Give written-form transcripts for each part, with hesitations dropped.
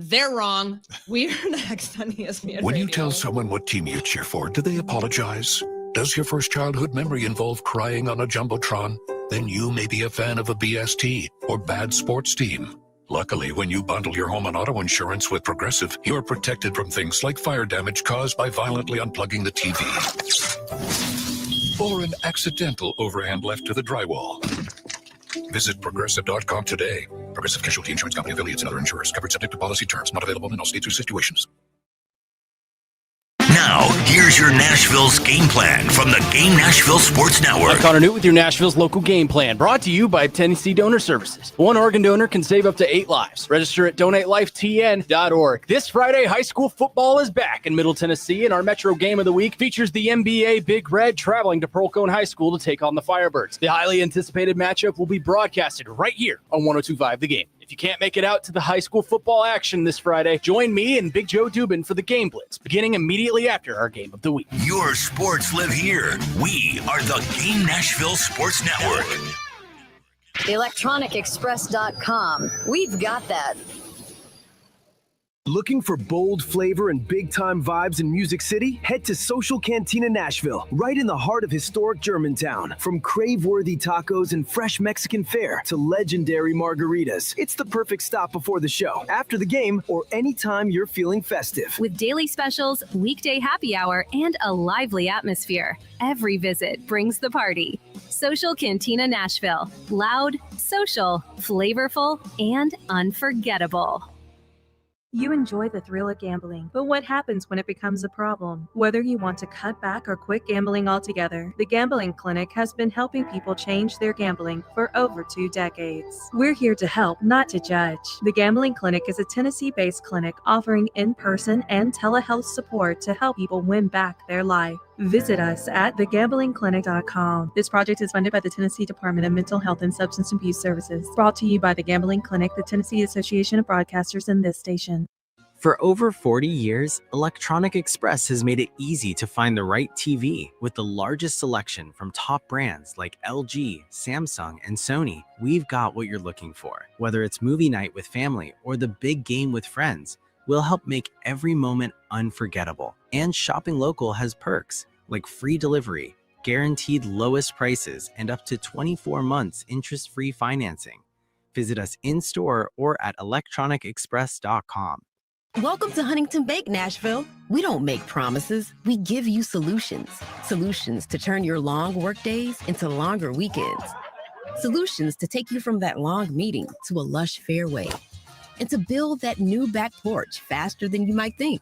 They're wrong. We are next on ESPN When Radio. you tell someone what team you cheer for, do they apologize? Does your first childhood memory involve crying on a Jumbotron? Then you may be a fan of a BST or bad sports team. Luckily, when you bundle your home and auto insurance with Progressive, you're protected from things like fire damage caused by violently unplugging the TV or an accidental overhand left to the drywall. Visit Progressive.com today. Progressive Casualty Insurance Company, affiliates, and other insurers. Covered subject to policy terms. Not available in all states or situations. Now, here's your Nashville's game plan from the Game Nashville Sports Network. I'm Connor Newt with your Nashville's local game plan, brought to you by Tennessee Donor Services. One organ donor can save up to 8 lives. Register at donatelifetn.org. This Friday, high school football is back in Middle Tennessee, and our Metro Game of the Week features the NBA Big Red traveling to Pearl Cone High School to take on the Firebirds. The highly anticipated matchup will be broadcasted right here on 102.5 The Game. If you can't make it out to the high school football action this Friday, join me and Big Joe Dubin for the Game Blitz, beginning immediately after our Game of the Week. Your sports live here. We are the Game Nashville Sports Network. ElectronicExpress.com. We've got that. Looking for bold flavor and big-time vibes in Music City? Head to Social Cantina Nashville, right in the heart of historic Germantown. From crave-worthy tacos and fresh Mexican fare to legendary margaritas, it's the perfect stop before the show, after the game, or anytime you're feeling festive. With daily specials, weekday happy hour, and a lively atmosphere, every visit brings the party. Social Cantina Nashville. Loud, social, flavorful, and unforgettable. You enjoy the thrill of gambling, but what happens when it becomes a problem? Whether you want to cut back or quit gambling altogether, the Gambling Clinic has been helping people change their gambling for over 2 decades. We're here to help, not to judge. The Gambling Clinic is a Tennessee-based clinic offering in-person and telehealth support to help people win back their life. Visit us at thegamblingclinic.com. This project is funded by the Tennessee Department of Mental Health and Substance Abuse Services. Brought to you by the Gambling Clinic, the Tennessee Association of Broadcasters, and this station. For over 40 years, Electronic Express has made it easy to find the right TV. With the largest selection from top brands like LG, Samsung, and Sony, we've got what you're looking for. Whether it's movie night with family or the big game with friends, we'll help make every moment unforgettable. And shopping local has perks like free delivery, guaranteed lowest prices, and up to 24 months interest-free financing. Visit us in-store or at electronicexpress.com. Welcome to Huntington Bank, Nashville. We don't make promises, we give you solutions. Solutions to turn your long work days into longer weekends. Solutions to take you from that long meeting to a lush fairway. And to build that new back porch faster than you might think.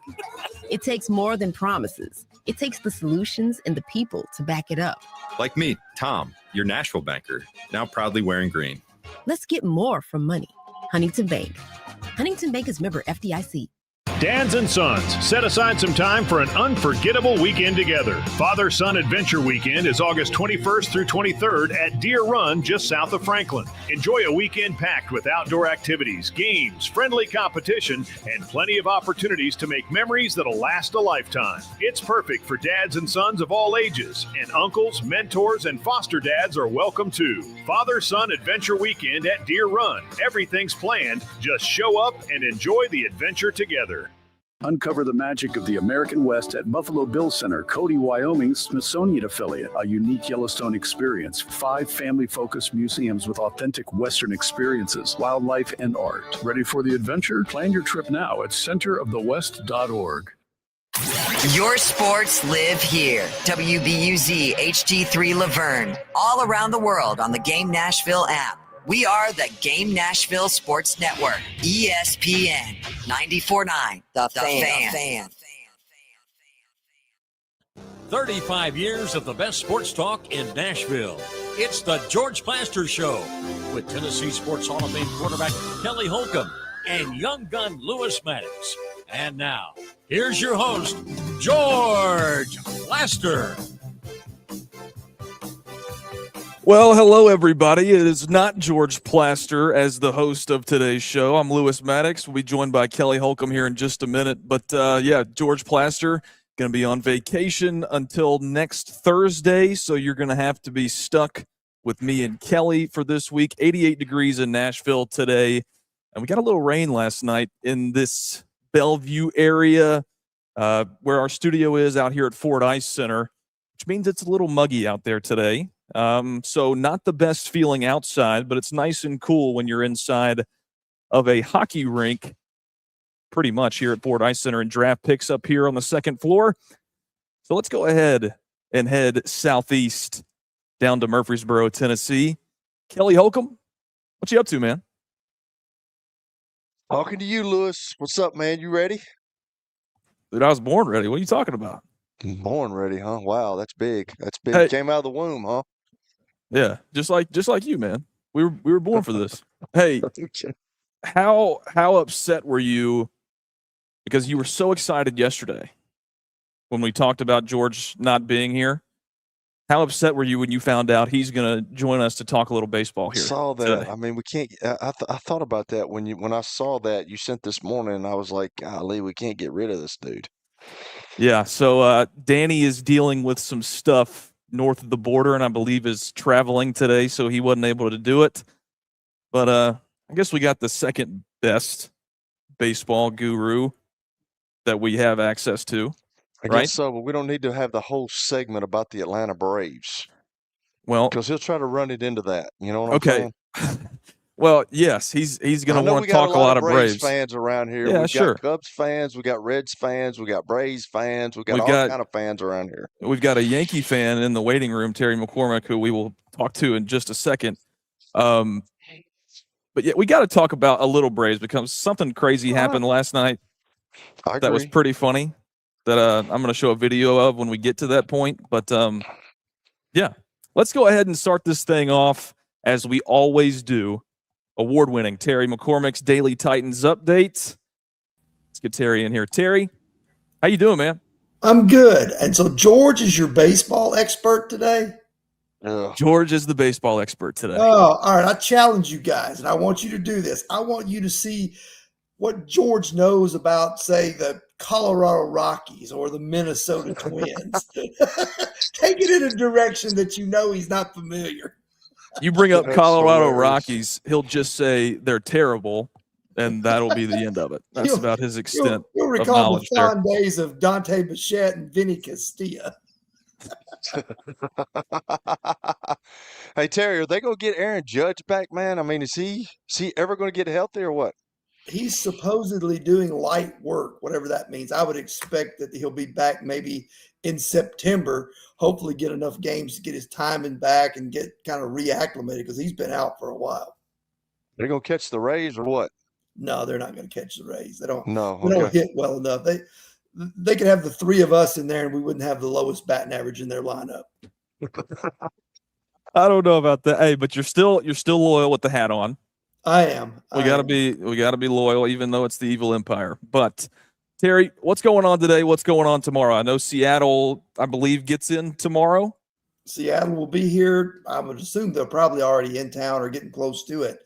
It takes more than promises. It takes the solutions and the people to back it up. Like me, Tom, your Nashville banker, now proudly wearing green. Let's get more from money. Huntington Bank. Huntington Bank is member FDIC. Dads and sons, set aside some time for an unforgettable weekend together. Father-Son Adventure Weekend is August 21st through 23rd at Deer Run, just south of Franklin. Enjoy a weekend packed with outdoor activities, games, friendly competition, and plenty of opportunities to make memories that'll last a lifetime. It's perfect for dads and sons of all ages, and uncles, mentors, and foster dads are welcome too. Father-Son Adventure Weekend at Deer Run. Everything's planned. Just show up and enjoy the adventure together. Uncover the magic of the American West at Buffalo Bill Center, Cody, Wyoming's Smithsonian affiliate. A unique Yellowstone experience. 5 family-focused museums with authentic Western experiences, wildlife, and art. Ready for the adventure? Plan your trip now at centerofthewest.org. Your sports live here. WBUZ HD3 Laverne. All around the world on the Game Nashville app. We are the Game Nashville Sports Network. ESPN 94.9. The Fan. 35 years of the best sports talk in Nashville. It's the George Plaster Show with Tennessee Sports Hall of Fame quarterback Kelly Holcomb and young gun Lewis Maddox. And now, here's your host, George Plaster. Well, hello, everybody. It is not George Plaster as the host of today's show. I'm Lewis Maddox. We'll be joined by Kelly Holcomb here in just a minute. But, George Plaster going to be on vacation until next Thursday, so you're going to have to be stuck with me and Kelly for this week. 88 degrees in Nashville today. And we got a little rain last night in this Bellevue area where our studio is out here at Ford Ice Center, which means it's a little muggy out there today. So not the best feeling outside, but it's nice and cool when you're inside of a hockey rink, pretty much here at Ford Ice Center, and draft picks up here on the second floor. So let's go ahead and head southeast down to Murfreesboro, Tennessee. Kelly Holcomb, what you up to, man? Talking to you, Lewis. What's up, man? You ready? Dude, I was born ready. What are you talking about? Born ready, huh? Wow, that's big. That's big. Hey. Came out of the womb, huh? Yeah, just like you, man. We were born for this. Hey, how upset were you because you were so excited yesterday when we talked about George not being here? How upset were you when you found out he's going to join us to talk a little baseball here? Saw that. today? I mean, we can't. I thought about that when I saw that you sent this morning, and I was like, golly, we can't get rid of this dude. Yeah. So Danny is dealing with some stuff north of the border, and I believe is traveling today, so he wasn't able to do it. But I guess we got the second best baseball guru that we have access to. I right? guess so, but we don't need to have the whole segment about the Atlanta Braves. Well, because he'll try to run it into that. You know what I'm saying? Well, yes, he's going to want to talk a lot of Braves fans around here. Yeah, We've sure. got Cubs fans, we got Reds fans, we got Braves fans, we got all kind of fans around here. We've got a Yankee fan in the waiting room, Terry McCormick, who we will talk to in just a second. But yeah, we got to talk about a little Braves because something crazy happened last night that was pretty funny that I'm going to show a video of when we get to that point. But yeah, let's go ahead and start this thing off as we always do. Award-winning Terry McCormick's Daily Titans Update. Let's get Terry in here. Terry, how you doing, man? I'm good. And so George is your baseball expert today? George is the baseball expert today. Oh, all right. I challenge you guys, and I want you to do this. I want you to see what George knows about, say, the Colorado Rockies or the Minnesota Twins. Take it in a direction that you know he's not familiar. You bring up Colorado Rockies, he'll just say they're terrible, and that'll be the end of it. That's about his extent You'll of recall knowledge the there. fond days of Dante Bichette and Vinny Castilla. Hey, Terry, are they going to get Aaron Judge back, man? I mean, is he ever going to get healthy or what? He's supposedly doing light work, whatever that means. I would expect that he'll be back maybe in September, hopefully get enough games to get his timing back and get kind of reacclimated because he's been out for a while. They're going to catch the Rays or what? No, they're not going to catch the Rays. They don't. No, They don't hit well enough. They could have the three of us in there, and we wouldn't have the lowest batting average in their lineup. I don't know about that. Hey, but you're still loyal with the hat on. I am. We gotta be loyal, even though it's the evil empire. But Terry, what's going on today? What's going on tomorrow? I know Seattle, I believe, gets in tomorrow. Seattle will be here. I would assume they're probably already in town or getting close to it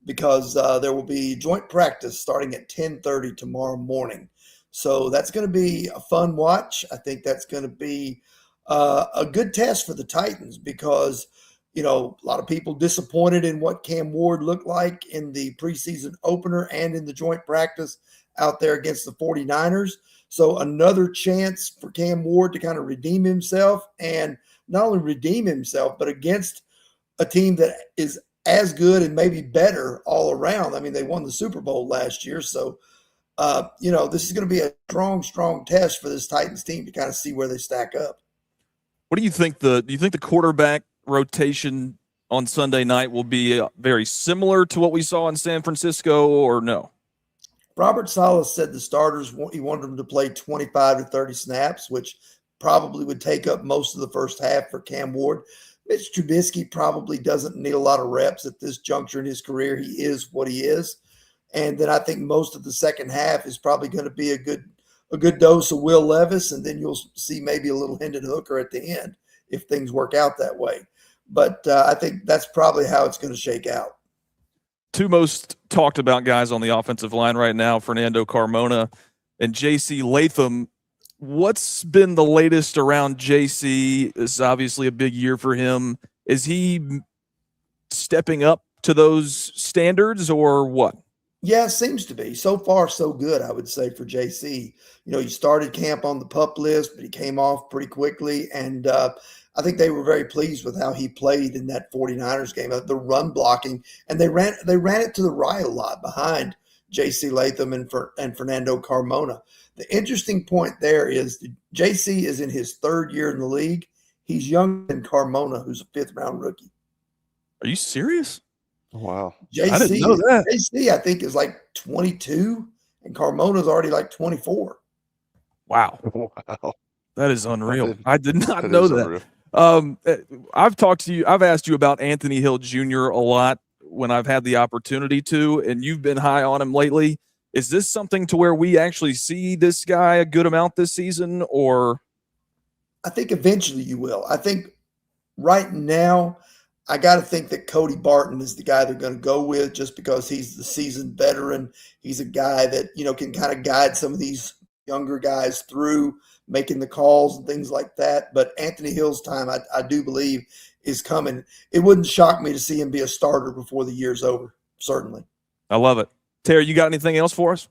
because there will be joint practice starting at 10:30 tomorrow morning. So that's going to be a fun watch. I think that's going to be a good test for the Titans because, you know, a lot of people disappointed in what Cam Ward looked like in the preseason opener and in the joint practice out there against the 49ers. So another chance for Cam Ward to kind of redeem himself, and not only redeem himself, but against a team that is as good and maybe better all around. I mean, they won the Super Bowl last year. So, you know, this is going to be a strong test for this Titans team to kind of see where they stack up. What do you think do you think the quarterback rotation on Sunday night will be very similar to what we saw in San Francisco, or no? Robert Saleh said the starters, he wanted them to play 25 to 30 snaps, which probably would take up most of the first half for Cam Ward. Mitch Trubisky probably doesn't need a lot of reps at this juncture in his career. He is what he is. And then I think most of the second half is probably going to be a good dose of Will Levis, and then you'll see maybe a little Hendon Hooker at the end if things work out that way. But I think that's probably how it's going to shake out. Two most talked about guys on the offensive line right now, Fernando Carmona and J.C. Latham. What's been the latest around J.C.? This is obviously a big year for him. Is he stepping up to those standards or what? Yeah, it seems to be. So far, so good, I would say, for JC. He started camp on the PUP list, but he came off pretty quickly. And I think they were very pleased with how he played in that 49ers game, the run blocking. And they ran it to the right a lot behind JC Latham and Fernando Carmona. The interesting point there is that JC is in his third year in the league. He's younger than Carmona, who's a fifth-round rookie. Are you serious? Wow. I didn't know that. JC, I think, is like 22, and Carmona's already like 24. Wow. Wow. That is unreal. I did not know that. I've asked you about Anthony Hill Jr. a lot when I've had the opportunity to, and you've been high on him lately. Is this something to where we actually see this guy a good amount this season, or? I think eventually you will. I think right now, I got to think that Cody Barton is the guy they're going to go with just because he's the seasoned veteran. He's a guy that, can kind of guide some of these younger guys through making the calls and things like that. But Anthony Hill's time, I do believe, is coming. It wouldn't shock me to see him be a starter before the year's over, certainly. I love it. Terry, you got anything else for us?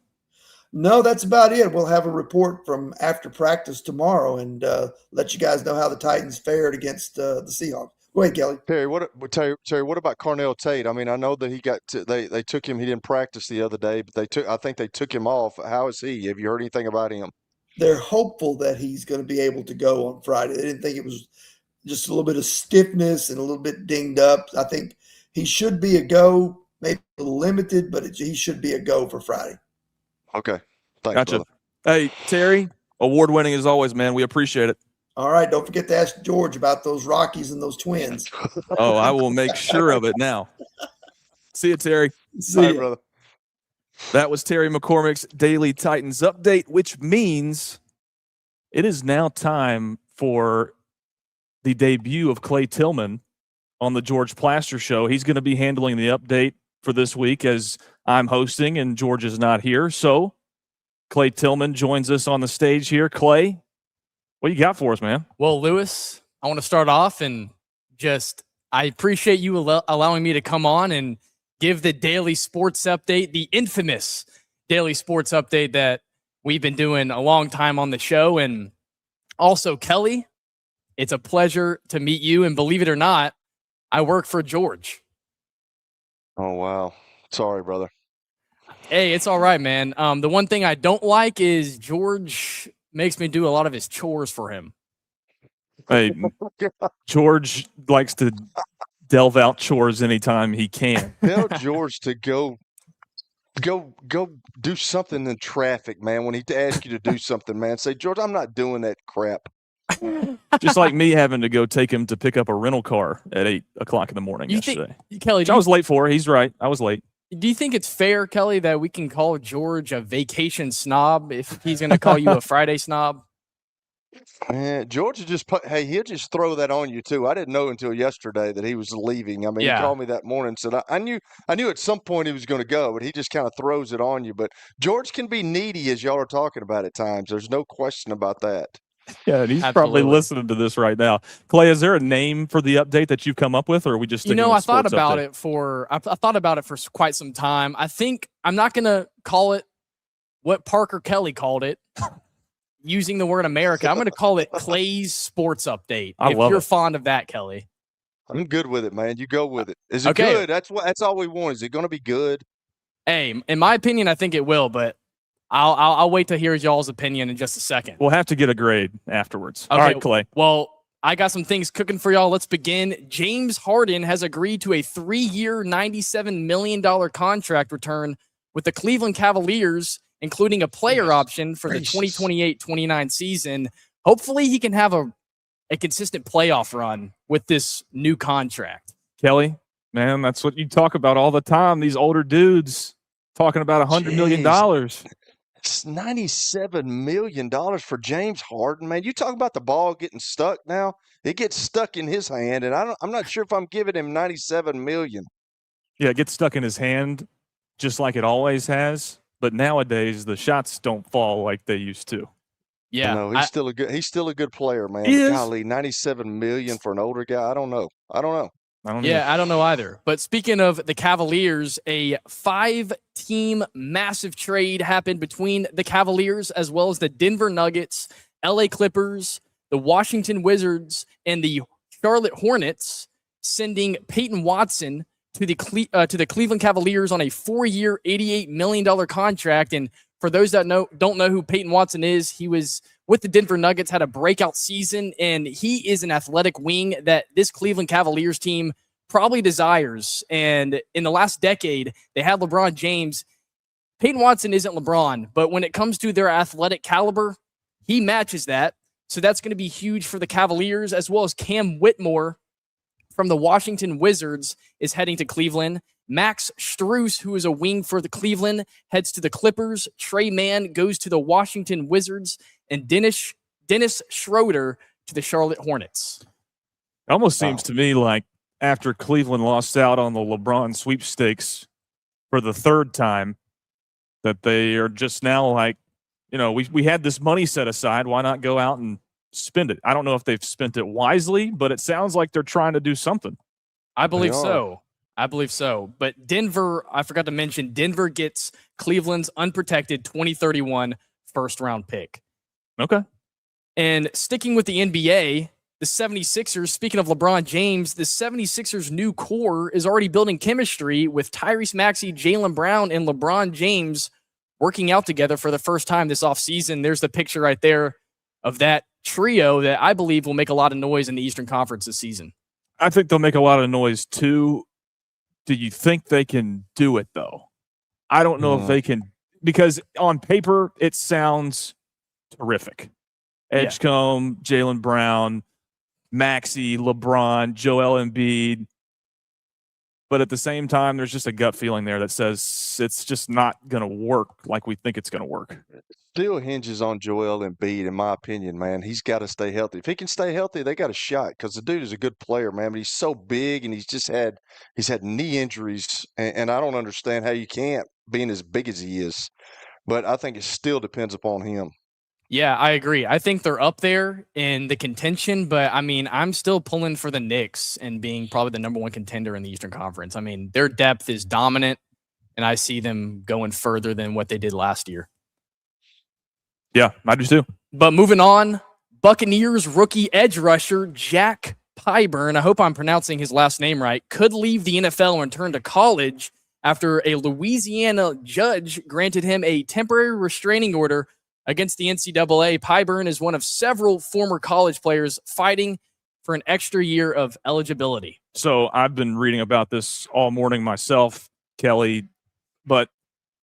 No, that's about it. We'll have a report from after practice tomorrow and let you guys know how the Titans fared against the Seahawks. Go ahead, Kelly. Terry, what about Carnell Tate? I mean, I know that he got they took him. He didn't practice the other day, but I think they took him off. How is he? Have you heard anything about him? They're hopeful that he's going to be able to go on Friday. They didn't think it was just a little bit of stiffness and a little bit dinged up. I think he should be a go, maybe a little limited, but he should be a go for Friday. Okay. Thanks, Gotcha. brother. Hey, Terry, award-winning as always, man. We appreciate it. All right. Don't forget to ask George about those Rockies and those Twins. Oh, I will make sure of it now. See you, Terry. See you, brother. That was Terry McCormick's Daily Titans Update, which means it is now time for the debut of Clay Tillman on the George Plaster Show. He's going to be handling the update for this week as I'm hosting and George is not here. So Clay Tillman joins us on the stage here. Clay, what you got for us, man? Well, Lewis, I want to start off and I appreciate you allowing me to come on and give the daily sports update, the infamous daily sports update that we've been doing a long time on the show. And also, Kelly, it's a pleasure to meet you. And believe it or not, I work for George. Oh, wow. Sorry, brother. Hey, it's all right, man. The one thing I don't like is George makes me do a lot of his chores for him. Hey, George likes to delve out chores anytime he can. Tell George to go do something in traffic, man. When he asks you to do something, man, say, George, I'm not doing that crap. Just like me having to go take him to pick up a rental car at 8 o'clock in the morning yesterday. Kelly, I was late for. He's right. I was late. Do you think it's fair, Kelly, that we can call George a vacation snob if he's going to call you a Friday snob? Man, George he'll just throw that on you too. I didn't know until yesterday that he was leaving. I mean, He called me that morning and said, I knew at some point he was going to go, but he just kind of throws it on you. But George can be needy, as y'all are talking about at times. There's no question about that. Yeah, and he's probably listening to this right now. Clay, is there a name for the update that you've come up with, or are we just sticking with I thought sports about update? I thought about it for quite some time. I think I'm not going to call it what Parker Kelly called it. Using the word America, I'm going to call it Clay's Sports Update. If you're fond of that, Kelly. I'm good with it, man. You go with it. Is it Okay. good? That's all we want. Is it going to be good? Hey, in my opinion, I think it will, but I'll wait to hear y'all's opinion in just a second. We'll have to get a grade afterwards. Okay, All right, Clay. Well, I got some things cooking for y'all. Let's begin. James Harden has agreed to a 3-year, $97 million contract return with the Cleveland Cavaliers, including a player option for the 2028-29 season. Hopefully he can have a consistent playoff run with this new contract. Kelly, man, that's what you talk about all the time. These older dudes talking about $100 million. It's $97 million for James Harden, man. You talk about the ball getting stuck now. It gets stuck in his hand, and I'm not sure if I'm giving him $97 million. Yeah, it gets stuck in his hand just like it always has. But nowadays, the shots don't fall like they used to. Yeah, no, he's still a good player, man. He is. Golly, $97 million for an older guy. I don't know. I don't know either. But speaking of the Cavaliers, a 5-team massive trade happened between the Cavaliers as well as the Denver Nuggets, LA Clippers, the Washington Wizards, and the Charlotte Hornets, sending Peyton Watson to the Cleveland Cavaliers on a 4-year, $88 million contract. And for those that don't know who Peyton Watson is, he was with the Denver Nuggets, had a breakout season, and he is an athletic wing that this Cleveland Cavaliers team probably desires. And in the last decade, they had LeBron James. Peyton Watson isn't LeBron, but when it comes to their athletic caliber, he matches that. So that's going to be huge for the Cavaliers, as well as Cam Whitmore from the Washington Wizards is heading to Cleveland. Max Strus, who is a wing for the Cleveland, heads to the Clippers. Trey Mann goes to the Washington Wizards, and Dennis Schroeder to the Charlotte Hornets. It almost seems to me like after Cleveland lost out on the LeBron sweepstakes for the third time, that they are just now like, we had this money set aside. Why not go out and spend it? I don't know if they've spent it wisely, but it sounds like they're trying to do something. I believe so. But Denver, I forgot to mention, Denver gets Cleveland's unprotected 2031 first-round pick. Okay. And sticking with the NBA, the 76ers, speaking of LeBron James, the 76ers' new core is already building chemistry with Tyrese Maxey, Jaylen Brown, and LeBron James working out together for the first time this offseason. There's the picture right there of that trio that I believe will make a lot of noise in the Eastern Conference this season. I think they'll make a lot of noise too. Do you think they can do it, though? I don't know if they can, because on paper, it sounds terrific. Edgecombe, Jaylen Brown, Maxey, LeBron, Joel Embiid. But at the same time, there's just a gut feeling there that says it's just not going to work like we think it's going to work. Still hinges on Joel Embiid, in my opinion, man. He's got to stay healthy. If he can stay healthy, they got a shot because the dude is a good player, man. But he's so big, and he's had knee injuries, and I don't understand how you can't, being as big as he is. But I think it still depends upon him. Yeah, I agree. I think they're up there in the contention, but I mean, I'm still pulling for the Knicks and being probably the number one contender in the Eastern Conference. I mean, their depth is dominant, and I see them going further than what they did last year. Yeah, I do too. But moving on, Buccaneers rookie edge rusher Jack Pyburn, I hope I'm pronouncing his last name right, could leave the NFL and return to college after a Louisiana judge granted him a temporary restraining order against the NCAA. Pyburn is one of several former college players fighting for an extra year of eligibility. So I've been reading about this all morning myself, Kelly. But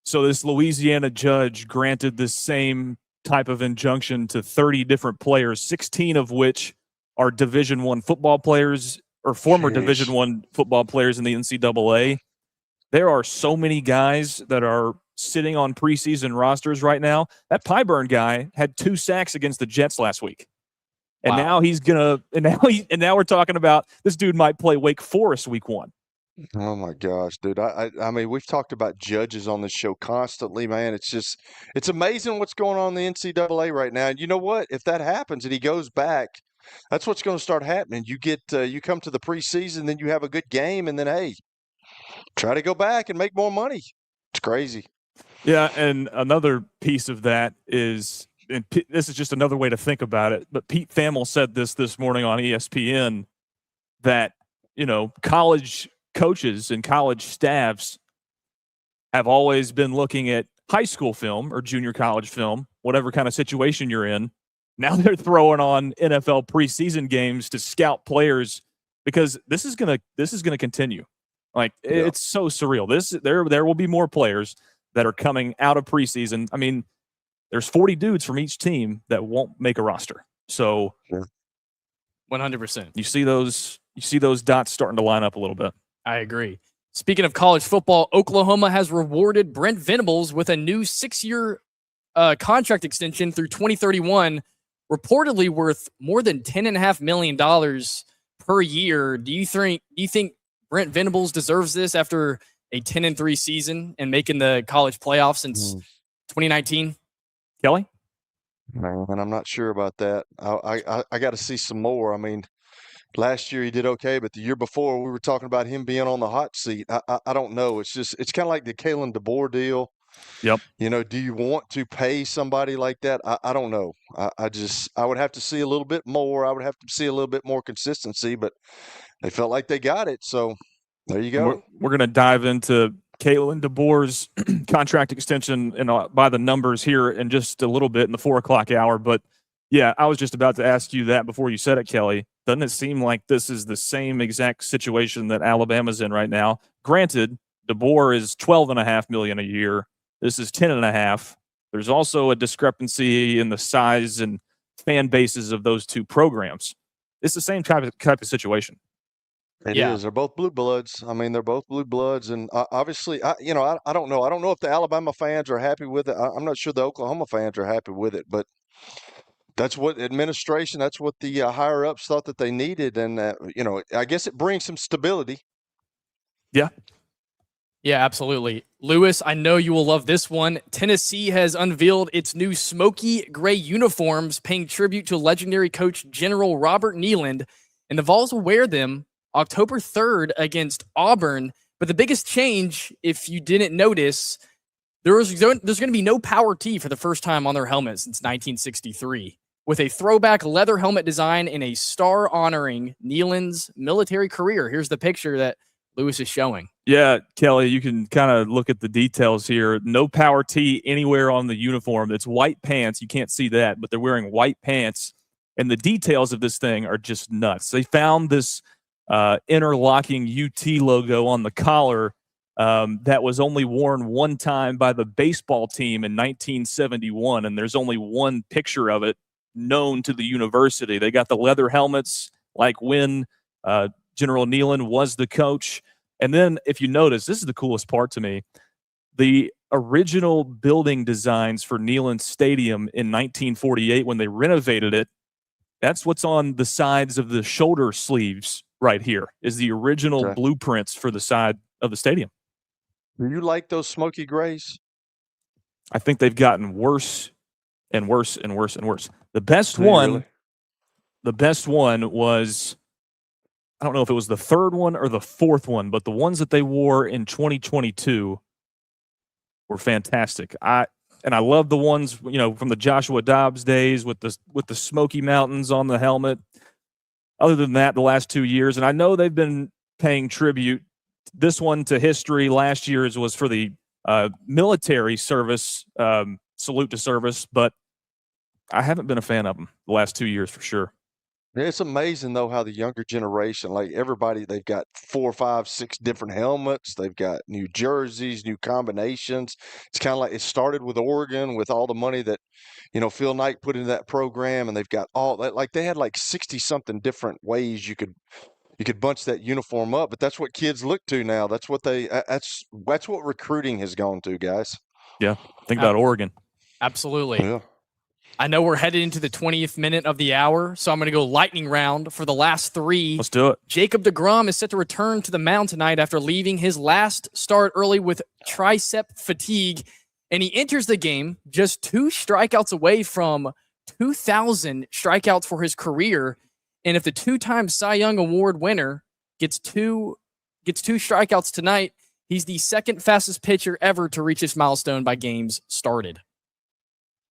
so this Louisiana judge granted this same type of injunction to 30 different players, 16 of which are Division I football players or former Division I football players in the NCAA. There are so many guys that are sitting on preseason rosters right now. That Pyburn guy had 2 sacks against the Jets last week. And now now we're talking about this dude might play Wake Forest week 1. Oh my gosh, dude. I mean, we've talked about judges on this show constantly, man. It's amazing what's going on in the NCAA right now. And you know what? If that happens and he goes back, that's what's going to start happening. You you come to the preseason, then you have a good game, and then, hey, try to go back and make more money. It's crazy. Yeah, and another piece of that is, and this is just another way to think about it, but Pete Thamel said this morning on ESPN that, college coaches and college staffs have always been looking at high school film or junior college film, whatever kind of situation you're in. Now they're throwing on NFL preseason games to scout players because this is gonna continue. It's so surreal. There will be more players that are coming out of preseason. I mean, there's 40 dudes from each team that won't make a roster. So 100%. You see those dots starting to line up a little bit. I agree. Speaking of college football, Oklahoma has rewarded Brent Venables with a new 6-year contract extension through 2031, reportedly worth more than $10.5 million per year. Do you think Brent Venables deserves this after a 10-3 season and making the college playoffs since 2019? Kelly? Man, I'm not sure about that. I got to see some more. I mean, last year he did okay, but the year before we were talking about him being on the hot seat. I don't know. It's kind of like the Kalen DeBoer deal. Yep. You know, do you want to pay somebody like that? I don't know. I would have to see a little bit more. I would have to see a little bit more consistency, but they felt like they got it. So there you go. We're going to dive into Kalen DeBoer's contract extension and by the numbers here in just a little bit in the 4 o'clock hour. But yeah, I was just about to ask you that before you said it, Kelly. Doesn't it seem like this is the same exact situation that Alabama's in right now? Granted, DeBoer is $12.5 million a year. This is $10.5. There's also a discrepancy in the size and fan bases of those two programs. It's the same type of situation. It is. They're both blue bloods. I mean, they're both blue bloods, and obviously, I don't know. I don't know if the Alabama fans are happy with it. I'm not sure the Oklahoma fans are happy with it, but that's what administration, that's what the higher ups thought that they needed, and I guess it brings some stability. Yeah. Yeah, absolutely. Lewis, I know you will love this one. Tennessee has unveiled its new smoky gray uniforms, paying tribute to legendary coach General Robert Neyland, and the Vols will wear them October 3rd against Auburn. But the biggest change, if you didn't notice, there's going to be no power T for the first time on their helmet since 1963, with a throwback leather helmet design and a star honoring Neyland's military career. Here's the picture that Lewis is showing. Yeah, Kelly, you can kind of look at the details here. No power T anywhere on the uniform. It's white pants. You can't see that, but they're wearing white pants. And the details of this thing are just nuts. They found this interlocking UT logo on the collar that was only worn one time by the baseball team in 1971, and there's only one picture of it known to the university. They got the leather helmets like when General Neyland was the coach. And then if you notice, this is the coolest part to me, the original building designs for Neyland Stadium in 1948 when they renovated it, that's what's on the sides of the shoulder sleeves right here, is the original blueprints for the side of the stadium. Do you like those smoky grays? I think they've gotten worse and worse and worse and worse. The best one was, I don't know if it was the third one or the fourth one, but the ones that they wore in 2022 were fantastic. I love the ones, from the Joshua Dobbs days with the Smoky Mountains on the helmet. Other than that, the last 2 years, and I know they've been paying tribute. This one to history. Last year's was for the military service, salute to service, but I haven't been a fan of them the last 2 years for sure. It's amazing, though, how the younger generation, like everybody, they've got 4, 5, 6 different helmets. They've got new jerseys, new combinations. It's kind of like it started with Oregon with all the money that, Phil Knight put into that program, and they've got all that. Like they had like 60-something different ways you could bunch that uniform up. But that's what kids look to now. That's what what recruiting has gone to, guys. Yeah, think about Oregon. Absolutely. Yeah. I know we're headed into the 20th minute of the hour, so I'm going to go lightning round for the last three. Let's do it. Jacob deGrom is set to return to the mound tonight after leaving his last start early with tricep fatigue, and he enters the game just 2 strikeouts away from 2,000 strikeouts for his career. And if the 2-time Cy Young Award winner gets two strikeouts tonight, he's the second fastest pitcher ever to reach this milestone by games started.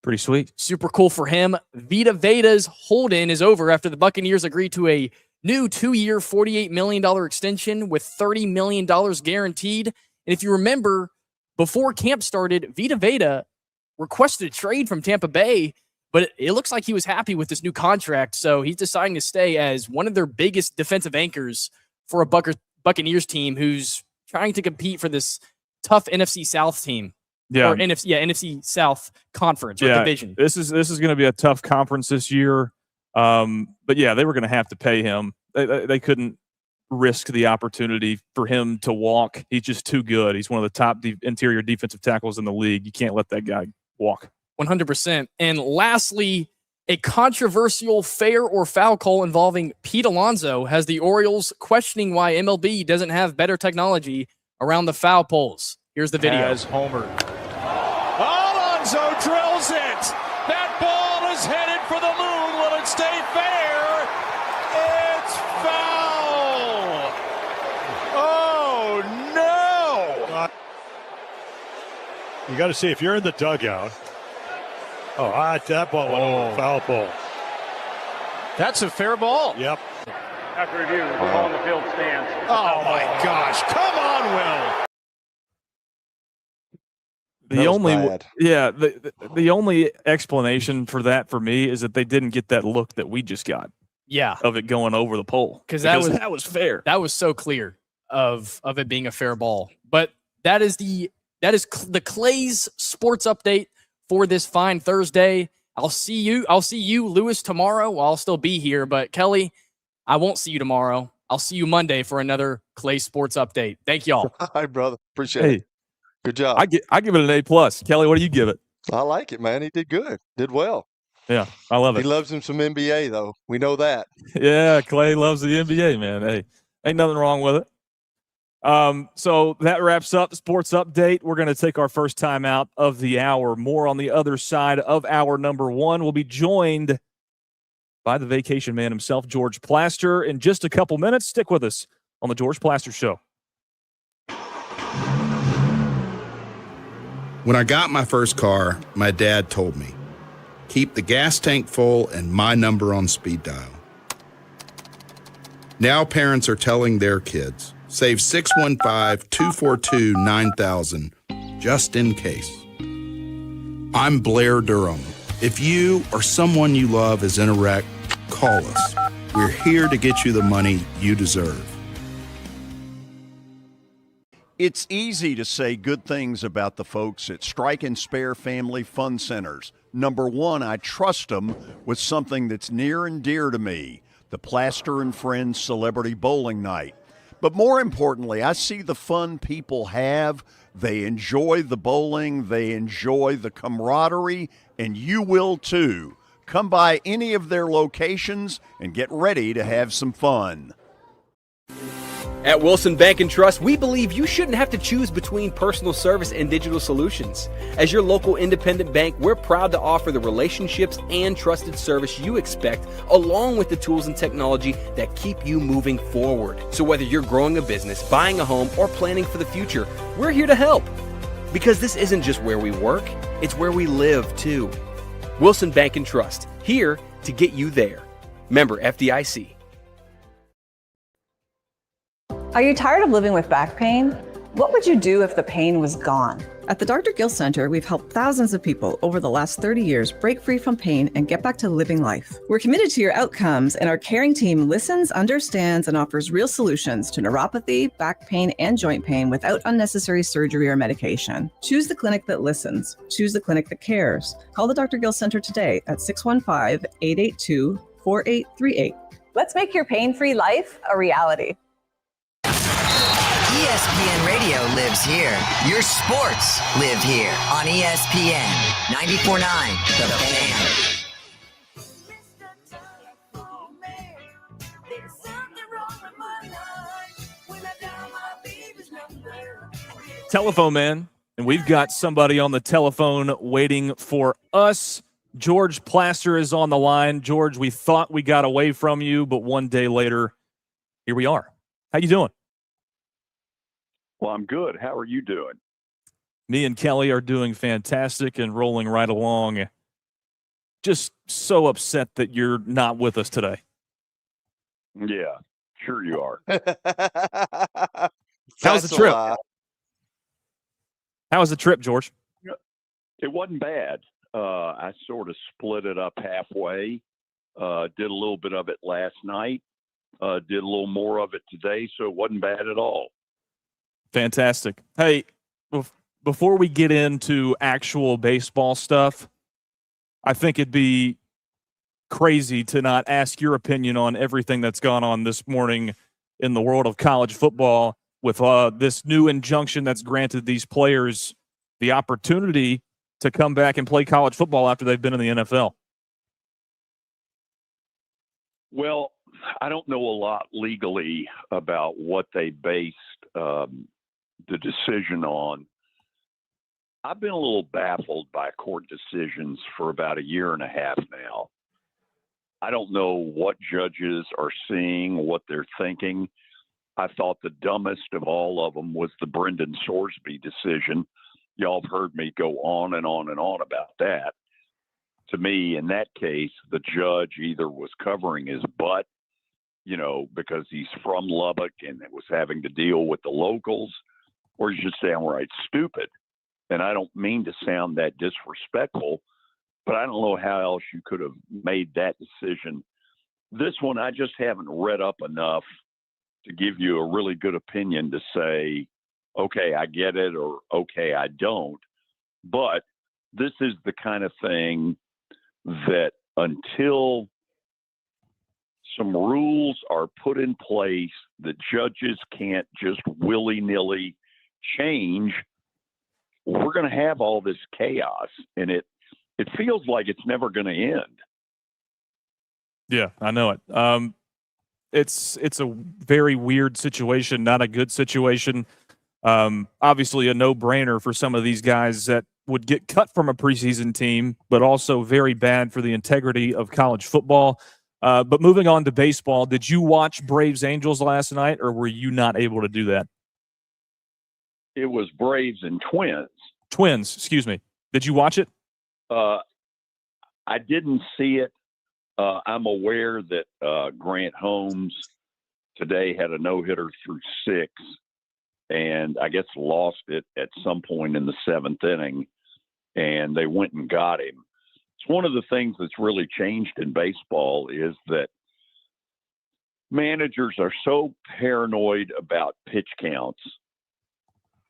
Pretty sweet. Super cool for him. Vita Veda's hold-in is over after the Buccaneers agreed to a new 2-year, $48 million extension with $30 million guaranteed. And if you remember, before camp started, Vita Veda requested a trade from Tampa Bay, but it looks like he was happy with this new contract, so he's deciding to stay as one of their biggest defensive anchors for a Buccaneers team who's trying to compete for this tough NFC South team. Yeah. Or NFC South conference or division. This is going to be a tough conference this year. But yeah, they were going to have to pay him. They couldn't risk the opportunity for him to walk. He's just too good. He's one of the top interior defensive tackles in the league. You can't let that guy walk. 100%. And lastly, a controversial fair or foul call involving Pete Alonso has the Orioles questioning why MLB doesn't have better technology around the foul poles. Here's the video. As homered. Alonso drills it. That ball is headed for the moon. Will it stay fair? It's foul. You got to see if you're in the dugout. Oh, that ball went over. Foul ball. That's a fair ball. Yep. After review, the ball in the field stands. Oh, my gosh. Come on, Will. The only explanation for that for me is that they didn't get that look that we just got. Yeah, of it going over the pole because that was fair. That was so clear of it being a fair ball. But that is the Clay's sports update for this fine Thursday. I'll see you, Lewis, tomorrow. I'll still be here, but Kelly, I won't see you tomorrow. I'll see you Monday for another Clay sports update. Thank y'all. Hi, brother. Appreciate it. Good job. I give it an A+. Kelly, what do you give it? I like it, man. He did good. Did well. Yeah, I love it. He loves him some NBA, though. We know that. Yeah, Clay loves the NBA, man. Hey, ain't nothing wrong with it. So that wraps up the sports update. We're going to take our first time out of the hour. More on the other side of hour number 1. We'll be joined by the vacation man himself, George Plaster, in just a couple minutes. Stick with us on the George Plaster Show. When I got my first car, my dad told me, keep the gas tank full and my number on speed dial. Now parents are telling their kids, save 615-242-9000 just in case. I'm Blair Durham. If you or someone you love is in a wreck, call us. We're here to get you the money you deserve. It's easy to say good things about the folks at Strike and Spare Family Fun Centers. Number one, I trust them with something that's near and dear to me, the Plaster and Friends Celebrity Bowling Night. But more importantly, I see the fun people have. They enjoy the bowling, they enjoy the camaraderie, and you will too. Come by any of their locations and get ready to have some fun. At Wilson Bank and Trust, we believe you shouldn't have to choose between personal service and digital solutions. As your local independent bank, we're proud to offer the relationships and trusted service you expect, along with the tools and technology that keep you moving forward. So whether you're growing a business, buying a home, or planning for the future, we're here to help. Because this isn't just where we work, it's where we live too. Wilson Bank and Trust, here to get you there. Member FDIC. Are you tired of living with back pain? What would you do if the pain was gone? At the Dr. Gill Center, we've helped thousands of people over the last 30 years break free from pain and get back to living life. We're committed to your outcomes, and our caring team listens, understands, and offers real solutions to neuropathy, back pain, and joint pain without unnecessary surgery or medication. Choose the clinic that listens. Choose the clinic that cares. Call the Dr. Gill Center today at 615-882-4838. Let's make your pain-free life a reality. ESPN Radio lives here. Your sports live here on ESPN 94.9 The Fan. Telephone man, and we've got somebody on the telephone waiting for us. George Plaster is on the line. George, we thought we got away from you, but one day later, here we are. How you doing? Well, I'm good. How are you doing? Me and Kelly are doing fantastic and rolling right along. Just so upset that you're not with us today. Yeah, sure you are. How was the trip? How was the trip, George? It wasn't bad. I sort of split it up halfway. Did a little bit of it last night. Did a little more of it today, so it wasn't bad at all. Fantastic. Hey, before we get into actual baseball stuff, I think it'd be crazy to not ask your opinion on everything that's gone on this morning in the world of college football with this new injunction that's granted these players the opportunity to come back and play college football after they've been in the NFL. Well, I don't know a lot legally about what they based the decision on. I've been a little baffled by court decisions for about a year and a half now. I don't know what judges are seeing, what they're thinking. I thought the dumbest of all of them was the Brendan Sorsby decision. y'all have heard me go on and on and on about that. To me, in that case, the judge either was covering his butt, because he's from Lubbock and was having to deal with the locals, or he's just downright stupid. And I don't mean to sound that disrespectful, but I don't know how else you could have made that decision. This one, I just haven't read up enough to give you a really good opinion to say, okay, I get it, or okay, I don't. But this is the kind of thing that until some rules are put in place that judges can't just willy-nilly change, we're going to have all this chaos, and it feels like it's never going to end. Yeah, I know it. It's a very weird situation, not a good situation. Obviously a no-brainer for some of these guys that would get cut from a preseason team, but also very bad for the integrity of college football. But moving on to baseball, did you watch Braves Angels last night, or were you not able to do that? It was Braves and Twins. Twins, excuse me. Did you watch it? I didn't see it. I'm aware that Grant Holmes today had a no-hitter through 6, and I guess lost it at some point in the 7th inning, and they went and got him. It's one of the things that's really changed in baseball is that managers are so paranoid about pitch counts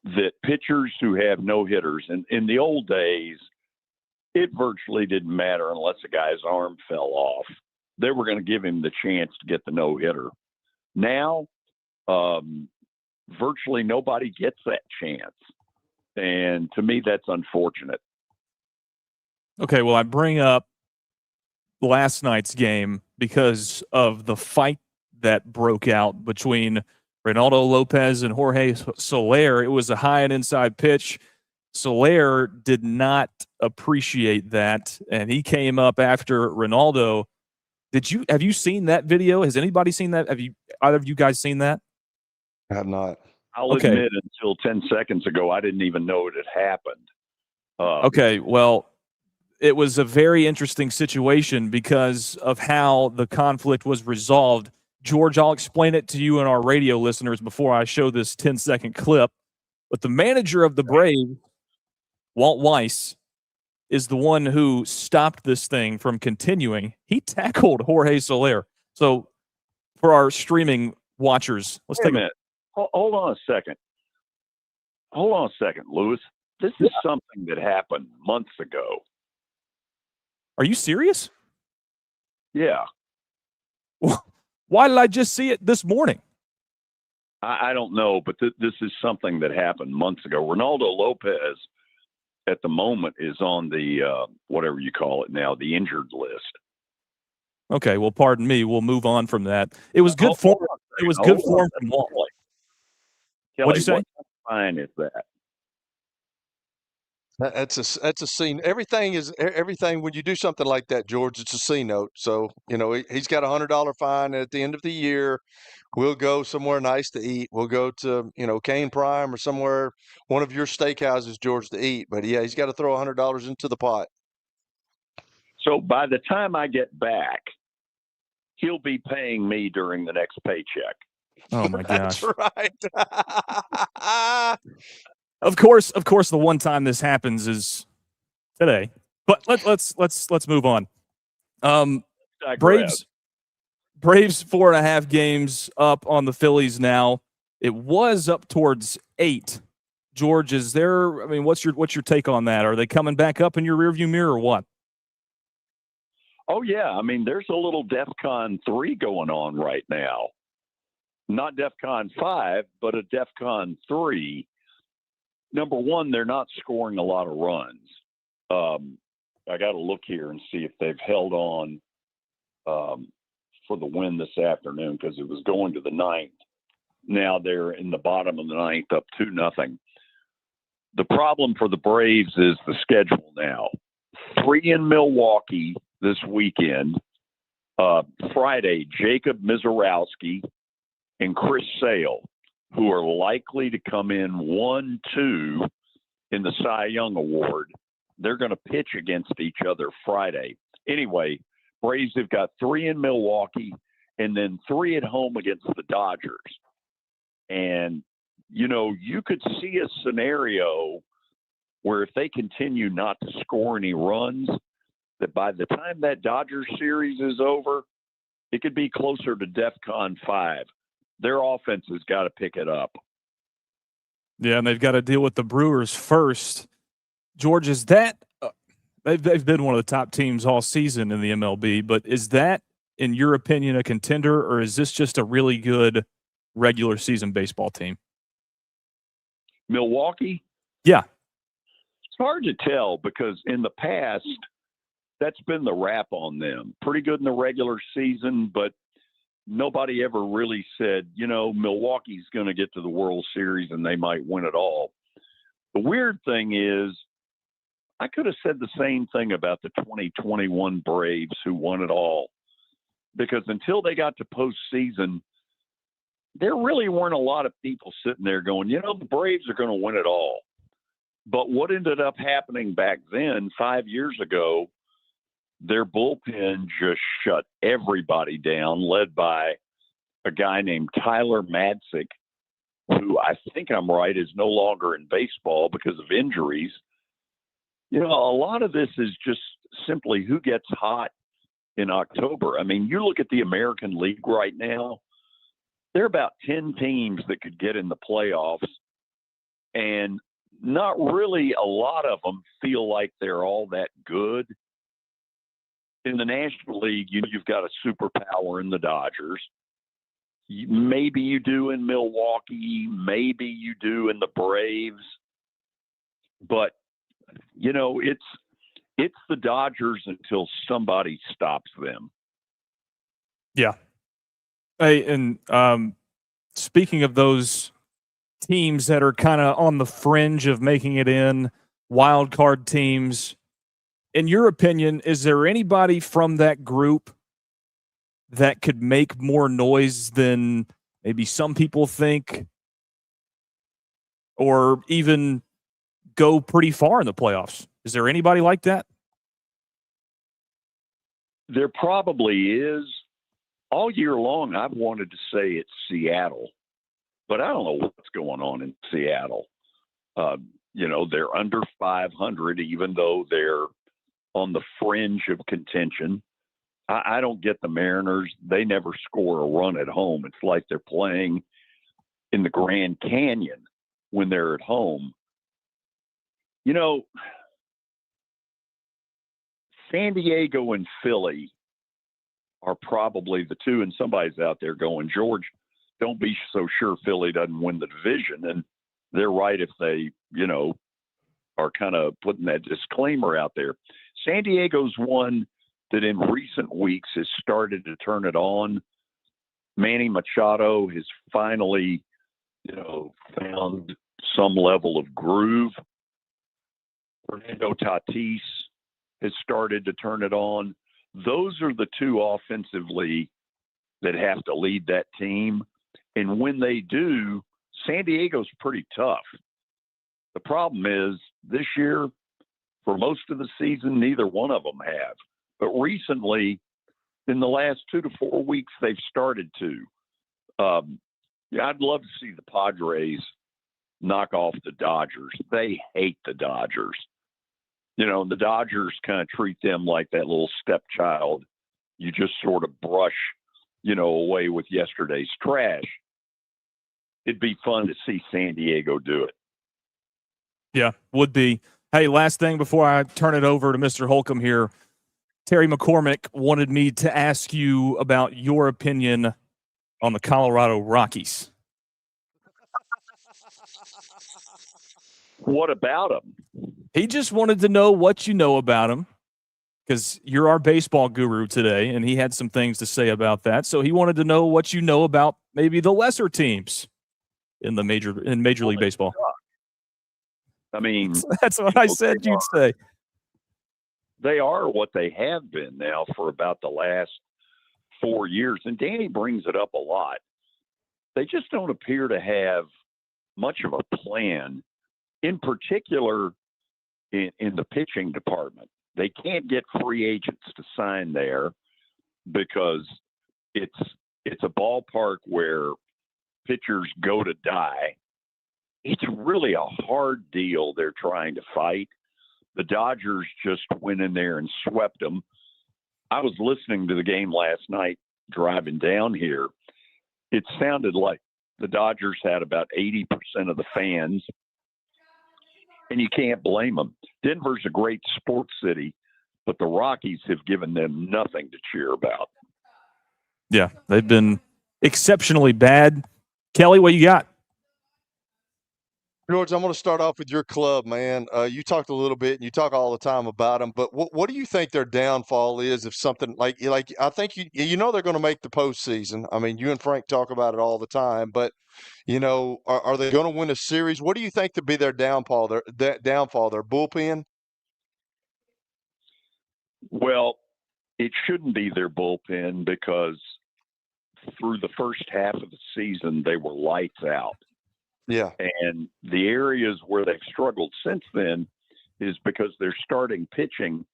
that pitchers who have no-hitters, and in the old days, it virtually didn't matter unless a guy's arm fell off. They were going to give him the chance to get the no-hitter. Now, virtually nobody gets that chance. And to me, that's unfortunate. Okay, well, I bring up last night's game because of the fight that broke out between Reynaldo Lopez and Jorge Soler. It was a high and inside pitch. Soler did not appreciate that, and he came up after Reynaldo. Have you seen that video? Has anybody seen that? Have either of you guys seen that? I have not. I'll admit until 10 seconds ago, I didn't even know it had happened. Okay, well, it was a very interesting situation because of how the conflict was resolved. George, I'll explain it to you and our radio listeners before I show this 10-second clip. But the manager of the Braves, Walt Weiss, is the one who stopped this thing from continuing. He tackled Jorge Soler. So for our streaming watchers, let's take a minute. Hold on a second. Hold on a second, Lewis. This is something that happened months ago. Are you serious? Yeah. Why did I just see it this morning? I don't know, but this is something that happened months ago. Reynaldo Lopez, at the moment, is on the, whatever you call it now, the injured list. Okay, well, pardon me. We'll move on from that. It was good form. It was good form from Walt. Kelly, What'd you say? What fine is that? That's a scene. Everything when you do something like that, George. It's a C note. So he's got $100 fine. At the end of the year, we'll go somewhere nice to eat. We'll go to Cane Prime or somewhere, one of your steakhouses, George, to eat. But yeah, he's got to throw $100 into the pot. So by the time I get back, he'll be paying me during the next paycheck. Oh my gosh! That's right. Of course, the one time this happens is today. But let's move on. Braves 4.5 games up on the Phillies now. It was up towards 8. George, what's your take on that? Are they coming back up in your rearview mirror or what? Oh yeah, there's a little DEFCON 3 going on right now. Not DEFCON 5, but a DEFCON 3. Number one, they're not scoring a lot of runs. I got to look here and see if they've held on for the win this afternoon because it was going to the 9th. Now they're in the bottom of the 9th, up 2-0. The problem for the Braves is the schedule now. 3 in Milwaukee this weekend. Friday, Jacob Mizorowski and Chris Sale, who are likely to come in 1-2 in the Cy Young Award. They're going to pitch against each other Friday. Anyway, Braves have got 3 in Milwaukee and then 3 at home against the Dodgers. And, you know, you could see a scenario where if they continue not to score any runs, that by the time that Dodgers series is over, it could be closer to DEFCON 5. Their offense has got to pick it up. Yeah, and they've got to deal with the Brewers first. George, is that they've been one of the top teams all season in the MLB, but is that, in your opinion, a contender, or is this just a really good regular season baseball team? Milwaukee? Yeah. It's hard to tell because in the past, that's been the rap on them. Pretty good in the regular season, but nobody ever really said, you know, Milwaukee's going to get to the World Series and they might win it all. The weird thing is, I could have said the same thing about the 2021 Braves who won it all, because until they got to postseason, there really weren't a lot of people sitting there going, you know, the Braves are going to win it all. But what ended up happening back then, 5 years ago, their bullpen just shut everybody down, led by a guy named Tyler Madsick, who I think I'm right is no longer in baseball because of injuries. You know, a lot of this is just simply who gets hot in October. I mean, you look at the American League right now, there are about 10 teams that could get in the playoffs, and not really a lot of them feel like they're all that good. In the National League, you've got a superpower in the Dodgers. Maybe you do in Milwaukee. Maybe you do in the Braves. But, you know, it's the Dodgers until somebody stops them. Yeah. Hey, and speaking of those teams that are kind of on the fringe of making it in, wild card teams, in your opinion, is there anybody from that group that could make more noise than maybe some people think, or even go pretty far in the playoffs? Is there anybody like that? There probably is. All year long, I've wanted to say it's Seattle, but I don't know what's going on in Seattle. You know, they're under 500, even though they're on the fringe of contention. I don't get the Mariners. They never score a run at home. It's like they're playing in the Grand Canyon when they're at home. You know, San Diego and Philly are probably the two, and somebody's out there going, George, don't be so sure Philly doesn't win the division. And they're right if they, you know, are kind of putting that disclaimer out there. San Diego's one that in recent weeks has started to turn it on. Manny Machado has finally, you know, found some level of groove. Fernando Tatis has started to turn it on. Those are the two offensively that have to lead that team. And when they do, San Diego's pretty tough. The problem is this year, for most of the season, neither one of them have. But recently, in the last 2 to 4 weeks, they've started to. Yeah, I'd love to see the Padres knock off the Dodgers. They hate the Dodgers. You know, the Dodgers kind of treat them like that little stepchild you just sort of brush, you know, away with yesterday's trash. It'd be fun to see San Diego do it. Yeah, would be. Hey, last thing before I turn it over to Mr. Holcomb here. Terry McCormick wanted me to ask you about your opinion on the Colorado Rockies. What about them? He just wanted to know what you know about them, because you're our baseball guru today, and he had some things to say about that. So he wanted to know what you know about maybe the lesser teams in the Major League Baseball. I mean, that's what I said you'd say. They are what they have been now for about the last 4 years. And Danny brings it up a lot. They just don't appear to have much of a plan in particular in the pitching department. They can't get free agents to sign there because it's a ballpark where pitchers go to die. It's really a hard deal they're trying to fight. The Dodgers just went in there and swept them. I was listening to the game last night driving down here. It sounded like the Dodgers had about 80% of the fans, and you can't blame them. Denver's a great sports city, but the Rockies have given them nothing to cheer about. Yeah, they've been exceptionally bad. Kelly, what you got? George, I'm going to start off with your club, man. You talked a little bit, and you talk all the time about them. But what do you think their downfall is? If something like I think you know they're going to make the postseason. I mean, you and Frank talk about it all the time. But are they going to win a series? What do you think to be their downfall? Their bullpen. Well, it shouldn't be their bullpen because through the first half of the season they were lights out. Yeah. And the areas where they've struggled since then is because their starting pitching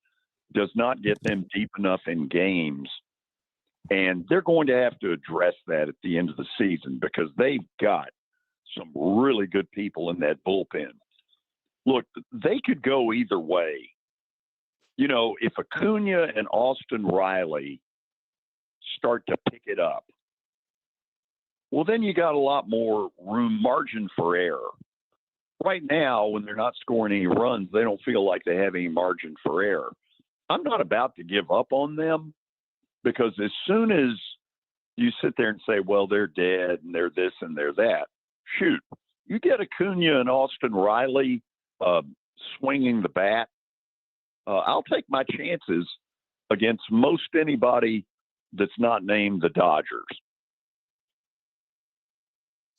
does not get them deep enough in games. And they're going to have to address that at the end of the season because they've got some really good people in that bullpen. Look, they could go either way. If Acuna and Austin Riley start to pick it up, well, then you got a lot more margin for error. Right now, when they're not scoring any runs, they don't feel like they have any margin for error. I'm not about to give up on them because as soon as you sit there and say, well, they're dead and they're this and they're that, shoot, you get Acuna and Austin Riley swinging the bat, I'll take my chances against most anybody that's not named the Dodgers.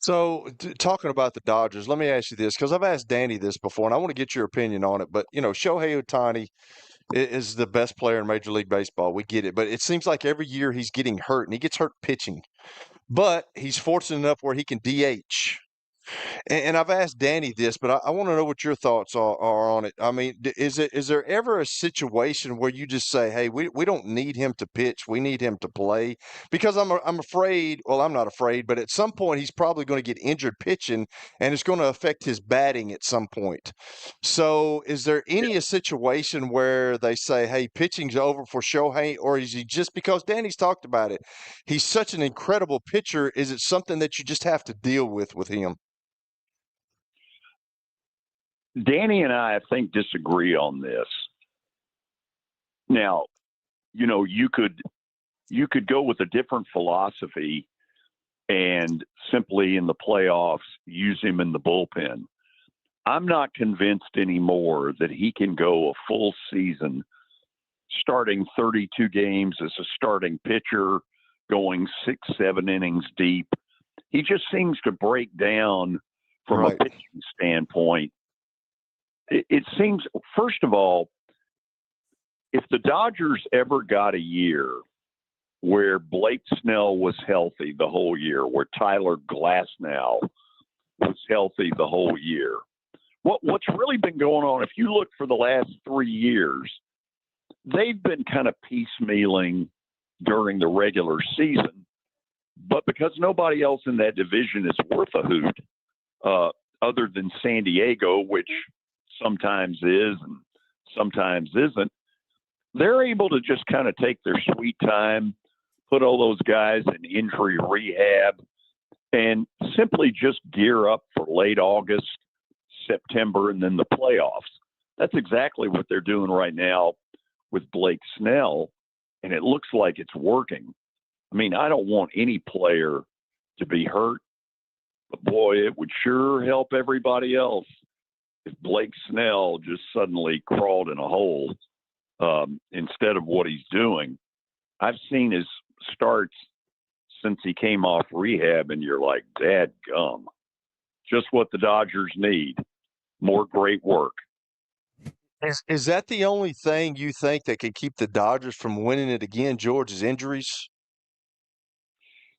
So, talking about the Dodgers, let me ask you this, because I've asked Danny this before, and I want to get your opinion on it. But, Shohei Ohtani is the best player in Major League Baseball. We get it. But it seems like every year he's getting hurt, and he gets hurt pitching. But he's fortunate enough where he can DH. And I've asked Danny this, but I want to know what your thoughts are on it. I mean, is there ever a situation where you just say, hey, we don't need him to pitch, we need him to play? Because I'm afraid, well, I'm not afraid, but at some point he's probably going to get injured pitching, and it's going to affect his batting at some point. So is there a situation where they say, hey, pitching's over for Shohei, or is he just, because Danny's talked about it, he's such an incredible pitcher, is it something that you just have to deal with him? Danny and I think, disagree on this. Now, you could go with a different philosophy and simply in the playoffs use him in the bullpen. I'm not convinced anymore that he can go a full season starting 32 games as a starting pitcher, going 6-7 innings deep. He just seems to break down from a pitching standpoint. It seems, first of all, if the Dodgers ever got a year where Blake Snell was healthy the whole year, where Tyler Glasnow was healthy the whole year, what's really been going on, if you look for the last 3 years, they've been kind of piecemealing during the regular season. But because nobody else in that division is worth a hoot, other than San Diego, which sometimes is and sometimes isn't, they're able to just kind of take their sweet time, put all those guys in injury rehab, and simply just gear up for late August, September, and then the playoffs. That's exactly what they're doing right now with Blake Snell, and it looks like it's working. I mean, I don't want any player to be hurt, but boy, it would sure help everybody else if Blake Snell just suddenly crawled in a hole instead of what he's doing. I've seen his starts since he came off rehab, and you're like, dadgum. Just what the Dodgers need. More great work. Is that the only thing you think that could keep the Dodgers from winning it again, George, is injuries?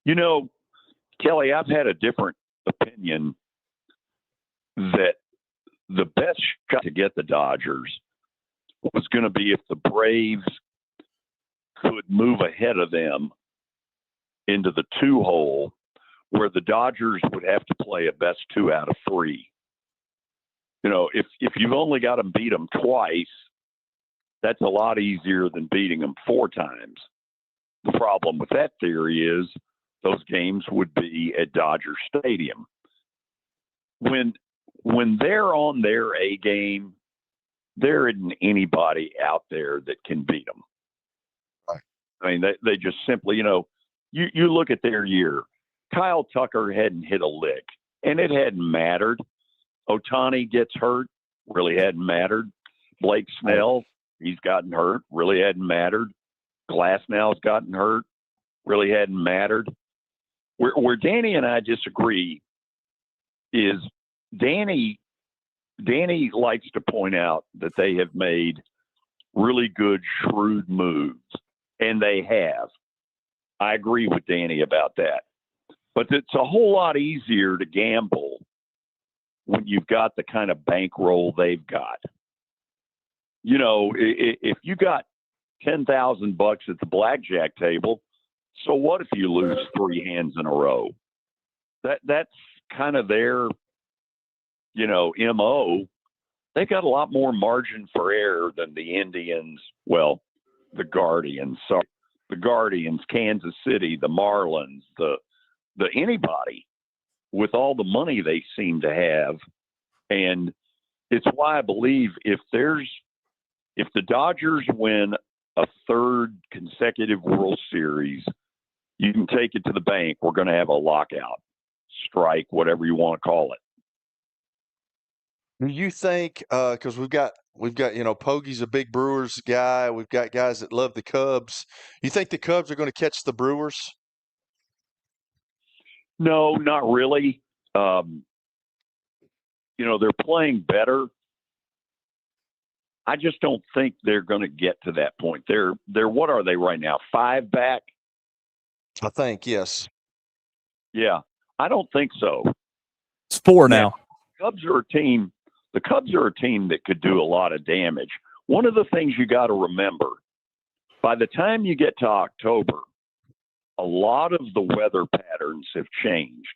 Kelly, I've had a different opinion that the best shot to get the Dodgers was going to be if the Braves could move ahead of them into the 2-hole, where the Dodgers would have to play a best 2 out of 3. If you've only got to beat them twice, that's a lot easier than beating them 4 times. The problem with that theory is those games would be at Dodger Stadium. When they're on their A game, there isn't anybody out there that can beat them. Right. I mean, they just simply, you look at their year. Kyle Tucker hadn't hit a lick, and it hadn't mattered. Ohtani gets hurt, really hadn't mattered. Blake Snell, he's gotten hurt, really hadn't mattered. Glasnow's gotten hurt, really hadn't mattered. Where Danny and I disagree is Danny likes to point out that they have made really good, shrewd moves, and they have. I agree with Danny about that. But it's a whole lot easier to gamble when you've got the kind of bankroll they've got. If you got $10,000 at the blackjack table, so what if you lose 3 hands in a row? That's kind of their, MO. They got a lot more margin for error than the Indians. Well, the Guardians, Kansas City, the Marlins, the anybody with all the money they seem to have. And it's why I believe if the Dodgers win a 3rd consecutive World Series, you can take it to the bank. We're going to have a lockout, strike, whatever you want to call it. Do you think, because we've got Pogie's a big Brewers guy. We've got guys that love the Cubs. You think the Cubs are going to catch the Brewers? No, not really. They're playing better. I just don't think they're going to get to that point. They're what are they right now? 5 back? I think, yes. Yeah, I don't think so. It's 4 now. The Cubs are a team that could do a lot of damage. One of the things you got to remember, by the time you get to October, a lot of the weather patterns have changed.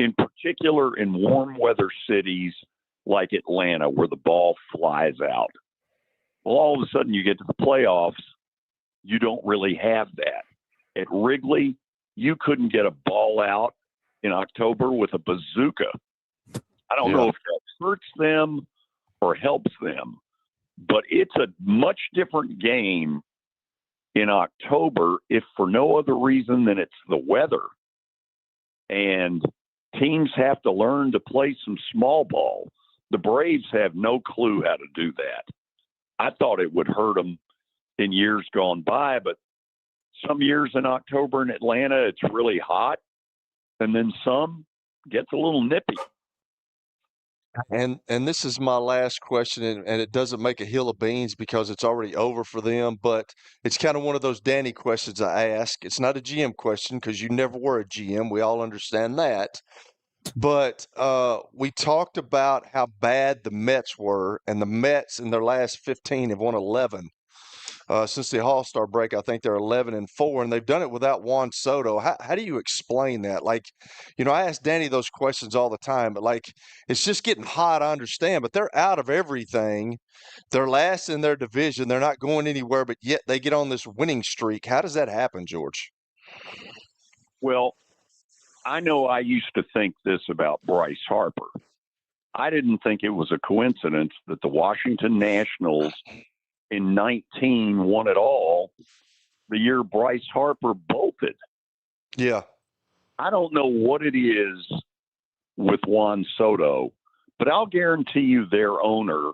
In particular, in warm weather cities like Atlanta, where the ball flies out. Well, all of a sudden you get to the playoffs, you don't really have that. At Wrigley, you couldn't get a ball out in October with a bazooka. I don't know if that hurts them or helps them, but it's a much different game in October, if for no other reason than it's the weather. And teams have to learn to play some small ball. The Braves have no clue how to do that. I thought it would hurt them in years gone by, but some years in October in Atlanta, it's really hot, and then some gets a little nippy. And this is my last question, and it doesn't make a hill of beans because it's already over for them, but it's kind of one of those Danny questions I ask. It's not a GM question because you never were a GM. We all understand that. But we talked about how bad the Mets were, and the Mets in their last 15 have won 11. Since the All-Star break, I think they're 11-4, and they've done it without Juan Soto. How do you explain that? I ask Danny those questions all the time, but it's just getting hot, I understand, but they're out of everything. They're last in their division. They're not going anywhere, but yet they get on this winning streak. How does that happen, George? Well, I know I used to think this about Bryce Harper. I didn't think it was a coincidence that the Washington Nationals in 19 won it all the year Bryce Harper bolted. Yeah. I don't know what it is with Juan Soto, but I'll guarantee you their owner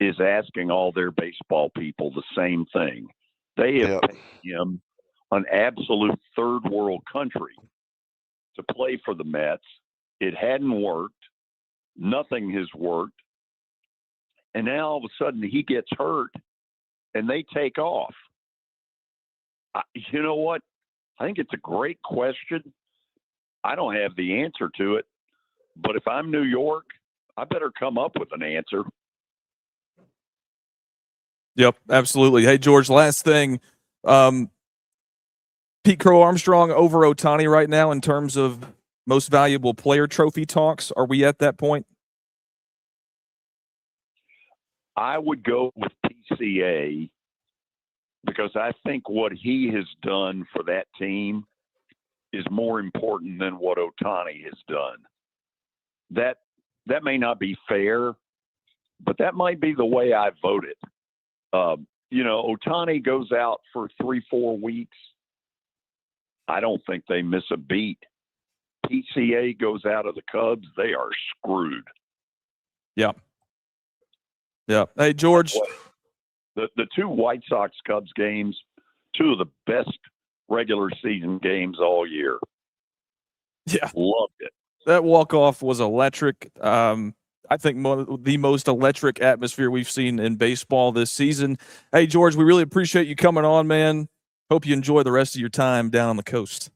is asking all their baseball people the same thing. They have paid him an absolute third world country to play for the Mets. It hadn't worked. Nothing has worked. And now all of a sudden he gets hurt and they take off. You know what? I think it's a great question. I don't have the answer to it. But if I'm New York, I better come up with an answer. Yep, absolutely. Hey, George, last thing. Pete Crow Armstrong over Ohtani right now in terms of most valuable player trophy talks. Are we at that point? I would go with PCA because I think what he has done for that team is more important than what Ohtani has done. That may not be fair, but that might be the way I voted. Ohtani goes out for 3-4 weeks. I don't think they miss a beat. PCA goes out of the Cubs, they are screwed. Yeah. Yeah. Hey, George. The two White Sox Cubs games, two of the best regular season games all year. Yeah. Loved it. That walk-off was electric. I think the most electric atmosphere we've seen in baseball this season. Hey, George, we really appreciate you coming on, man. Hope you enjoy the rest of your time down on the coast.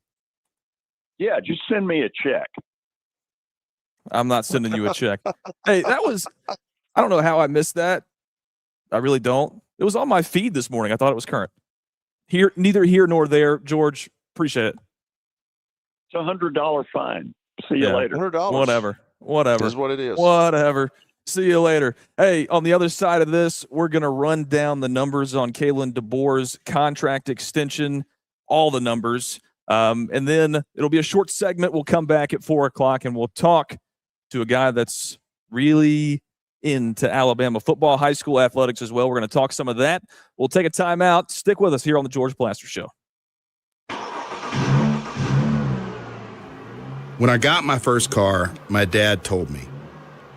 Yeah, just send me a check. I'm not sending you a check. Hey, I don't know how I missed that. I really don't. It was on my feed this morning. I thought it was current. Neither here nor there, George. Appreciate it. It's $100 fine. See you later. $100. Whatever. Is what it is. Whatever. See you later. Hey, on the other side of this, we're going to run down the numbers on Kalen DeBoer's contract extension, all the numbers. And then it'll be a short segment. We'll come back at 4:00 and we'll talk to a guy that's really into Alabama football, high school athletics as well. We're going to talk some of that. We'll take a timeout. Stick with us here on the George Plaster Show. When I got my first car, my dad told me,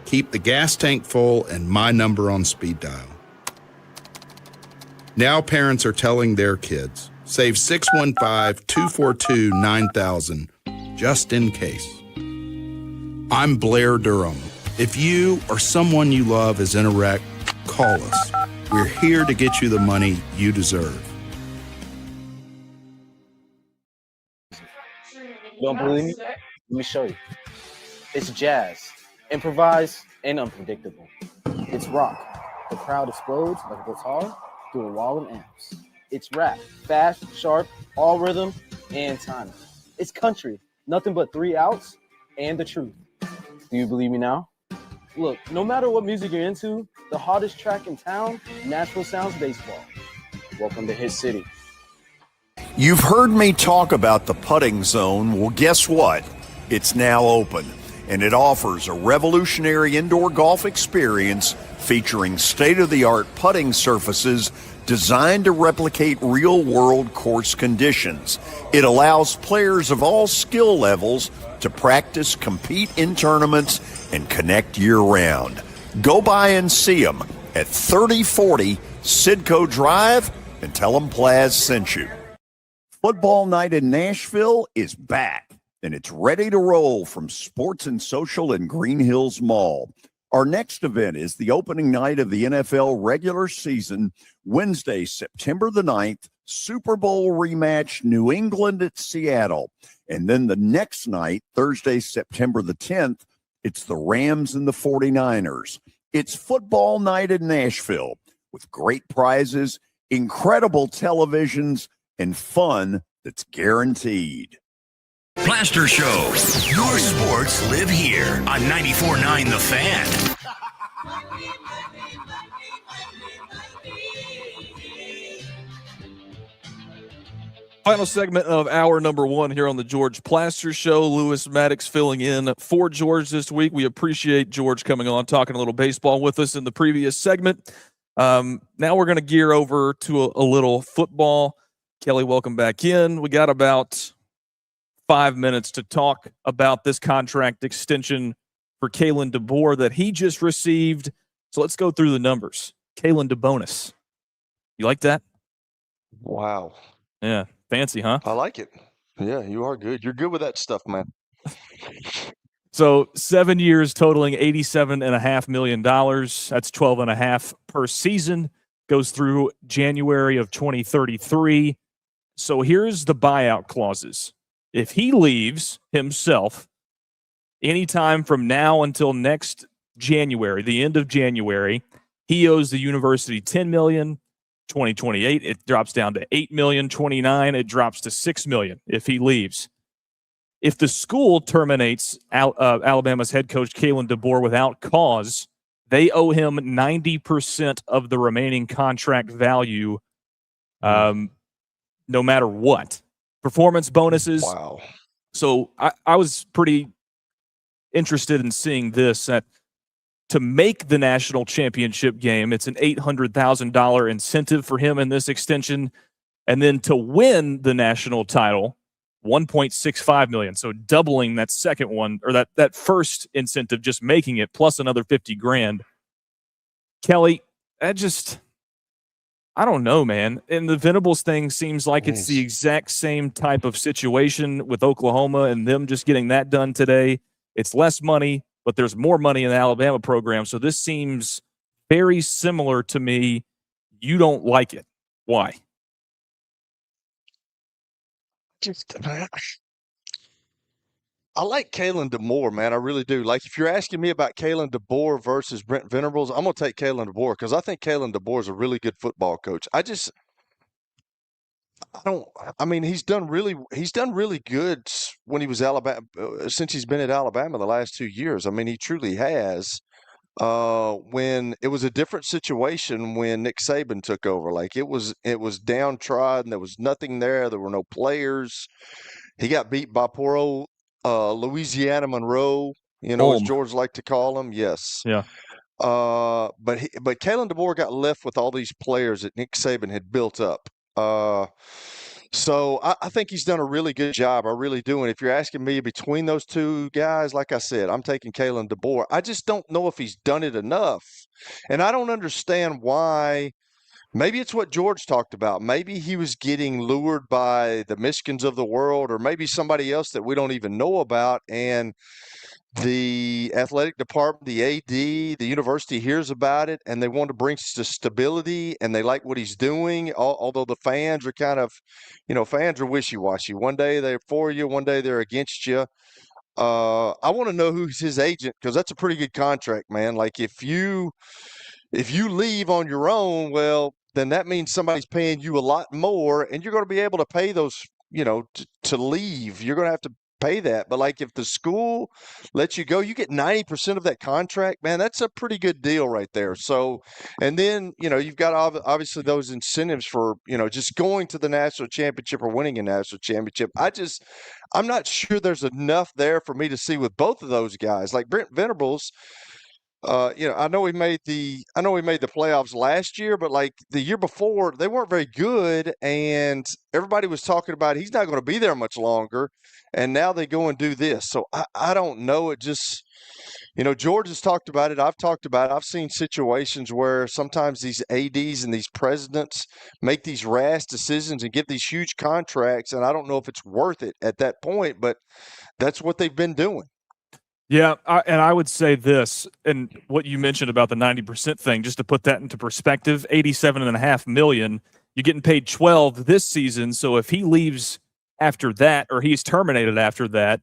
keep the gas tank full and my number on speed dial. Now parents are telling their kids, save 615-242-9000 just in case. I'm Blair Durham. If you or someone you love is in a wreck, call us. We're here to get you the money you deserve. Don't believe me? Let me show you. It's jazz, improvised and unpredictable. It's rock. The crowd explodes like a guitar through a wall of amps. It's rap, fast, sharp, all rhythm and timing. It's country, nothing but 3 outs and the truth. Do you believe me now? Look, no matter what music you're into, the hottest track in town, Nashville Sounds Baseball. Welcome to his city. You've heard me talk about the putting zone. Well, guess what? It's now open, and it offers a revolutionary indoor golf experience featuring state-of-the-art putting surfaces designed to replicate real-world course conditions. It allows players of all skill levels to practice, compete in tournaments, and connect year-round. Go by and see them at 3040 Sidco Drive and tell them Plaz sent you. Football night in Nashville is back, and it's ready to roll from Sports and Social in Green Hills Mall. Our next event is the opening night of the NFL regular season, Wednesday, September the 9th, Super Bowl rematch, New England at Seattle. And then the next night, Thursday, September the 10th, it's the Rams and the 49ers. It's football night in Nashville with great prizes, incredible televisions, and fun that's guaranteed. Plaster Show. Your sports live here on 94.9 The Fan. Final segment of hour number 1 here on the George Plaster Show. Lewis Maddox filling in for George this week. We appreciate George coming on, talking a little baseball with us in the previous segment. Now we're going to gear over to a little football. Kelly, welcome back in. We got about 5 minutes to talk about this contract extension for Kalen DeBoer that he just received. So let's go through the numbers. Kalen DeBonus. You like that? Wow. Yeah. Fancy, huh? I like it. Yeah, you are good. You're good with that stuff, man. So 7 years totaling $87.5 million. That's $12.5 per season. Goes through January of 2033. So here's the buyout clauses. If he leaves himself anytime from now until next January, the end of January, he owes the university $10 million. 2028, it drops down to $8 million. 29, it drops to $6 million if he leaves. If the school terminates Alabama's head coach Kalen DeBoer without cause, they owe him 90% of the remaining contract value, no matter what. Performance bonuses. Wow. So I was pretty interested in seeing this. That to make the national championship game, it's an $800,000 incentive for him in this extension. And then to win the national title, $1.65 million. So doubling that second one, or that first incentive, just making it, plus another $50,000. Kelly, I don't know, man. And the Venables thing seems like it's the exact same type of situation with Oklahoma and them just getting that done today. It's less money, but there's more money in the Alabama program. So this seems very similar to me. You don't like it. Why? I like Kalen DeBoer, man. I really do. Like, if you're asking me about Kalen DeBoer versus Brent Venables, I'm going to take Kalen DeBoer because I think Kalen DeBoer is a really good football coach. He's done really good when he was Alabama, since he's been at Alabama the last 2 years. I mean, he truly has. When it was a different situation when Nick Saban took over, like it was downtrodden. There was nothing there. There were no players. He got beat by poor old Louisiana Monroe, as George liked to call him. Yes. Yeah. But Kalen DeBoer got left with all these players that Nick Saban had built up. So I think he's done a really good job. I really do. And if you're asking me between those two guys, like I said, I'm taking Kalen DeBoer. I just don't know if he's done it enough. And I don't understand why. Maybe it's what George talked about. Maybe he was getting lured by the Michigans of the world, or maybe somebody else that we don't even know about. And the athletic department, the AD, the university hears about it, and they want to bring stability, and they like what he's doing. Although the fans are kind of, fans are wishy-washy. One day they're for you, one day they're against you. I want to know who's his agent, because that's a pretty good contract, man. Like if you leave on your own, well, then that means somebody's paying you a lot more, and you're going to be able to pay those, to leave. You're going to have to pay that. But like if the school lets you go, you get 90% of that contract, man. That's a pretty good deal right there. So, and then, you've got obviously those incentives for, just going to the national championship or winning a national championship. I'm not sure there's enough there for me to see with both of those guys. Like Brent Venables, I know we made the playoffs last year, but like the year before, they weren't very good, and everybody was talking about he's not going to be there much longer. And now they go and do this. So I don't know. It just, George has talked about it. I've talked about it. I've seen situations where sometimes these ADs and these presidents make these rash decisions and give these huge contracts, and I don't know if it's worth it at that point, but that's what they've been doing. Yeah, and I would say this, and what you mentioned about the 90% thing, just to put that into perspective, $87.5 million. You're getting paid $12 this season, so if he leaves after that, or he's terminated after that,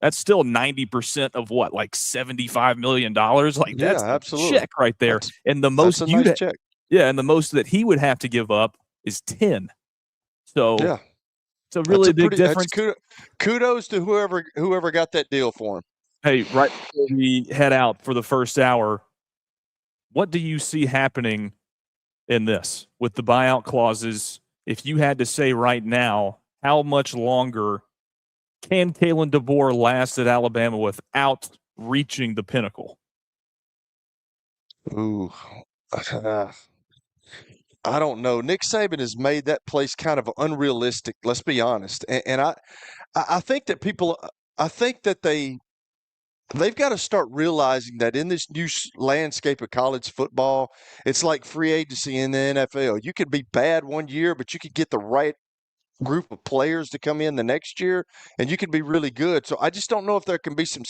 that's still 90% of what, like $75 million? Like that's absolutely. A check right there. And the most that's a nice check. Yeah, and the most that he would have to give up is 10. So yeah, it's a really big difference. Kudos to whoever got that deal for him. Hey, right before we head out for the first hour, what do you see happening in this with the buyout clauses? If you had to say right now, how much longer can Kalen DeBoer last at Alabama without reaching the pinnacle? Ooh, I don't know. Nick Saban has made that place kind of unrealistic. Let's be honest. And I think that they've got to start realizing that in this new landscape of college football, it's like free agency in the NFL. You could be bad one year, but you could get the right group of players to come in the next year, and you could be really good. So I just don't know if there can be some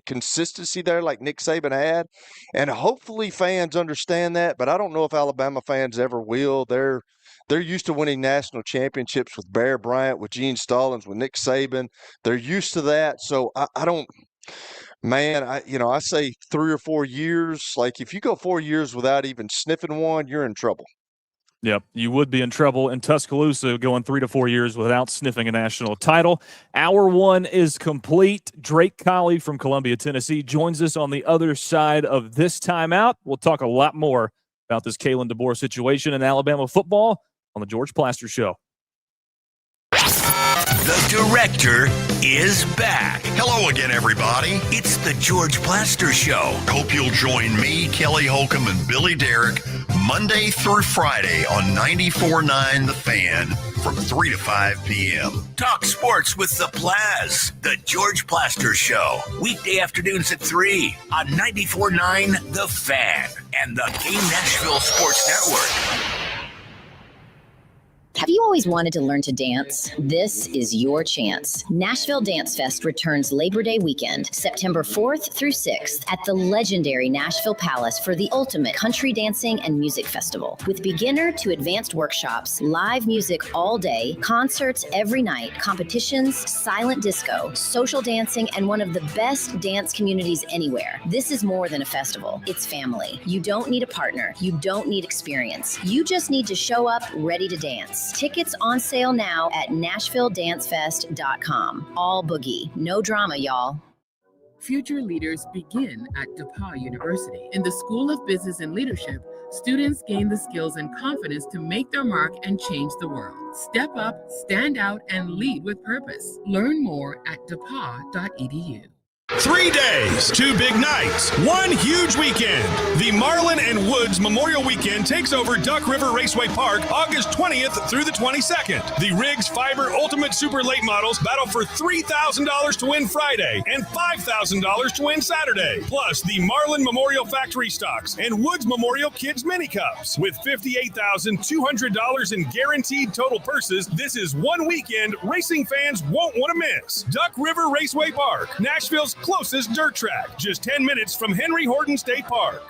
consistency there like Nick Saban had. And hopefully fans understand that, but I don't know if Alabama fans ever will. They're used to winning national championships with Bear Bryant, with Gene Stallings, with Nick Saban. They're used to that. So I don't – Man, I say 3 or 4 years. Like if you go 4 years without even sniffing one, you're in trouble. Yep, you would be in trouble in Tuscaloosa going 3 to 4 years without sniffing a national title. Hour one is complete. Drake Colley from Columbia, Tennessee joins us on the other side of this timeout. We'll talk a lot more about this Kalen DeBoer situation in Alabama football on the George Plaster Show. The director is back. Hello again, everybody. It's the George Plaster Show. Hope you'll join me, Kelly Holcomb, and Billy Derrick Monday through Friday on 94.9 The Fan from 3 to 5 p.m. Talk sports with the Plaz. The George Plaster Show. Weekday afternoons at 3 on 94.9 The Fan and the Game Nashville Sports Network. Have you always wanted to learn to dance? This is your chance. Nashville Dance Fest returns Labor Day weekend, September 4th through 6th at the legendary Nashville Palace for the ultimate country dancing and music festival. With beginner to advanced workshops, live music all day, concerts every night, competitions, silent disco, social dancing, and one of the best dance communities anywhere. This is more than a festival. It's family. You don't need a partner. You don't need experience. You just need to show up ready to dance. Tickets on sale now at NashvilleDancefest.com. All boogie, no drama, y'all. Future leaders begin at DePauw University. In the School of Business and Leadership, students gain the skills and confidence to make their mark and change the world. Step up, stand out, and lead with purpose. Learn more at depaw.edu. 3 days, 2 big nights, 1 huge weekend. The Marlin and Woods Memorial Weekend takes over Duck River Raceway Park August 20th through the 22nd. The Riggs Fiber Ultimate Super Late Models battle for $3,000 to win Friday and $5,000 to win Saturday. Plus, the Marlin Memorial Factory Stocks and Woods Memorial Kids Mini Cups. With $58,200 in guaranteed total purses, this is one weekend racing fans won't want to miss. Duck River Raceway Park, Nashville's closest dirt track, just 10 minutes from Henry Horton State Park.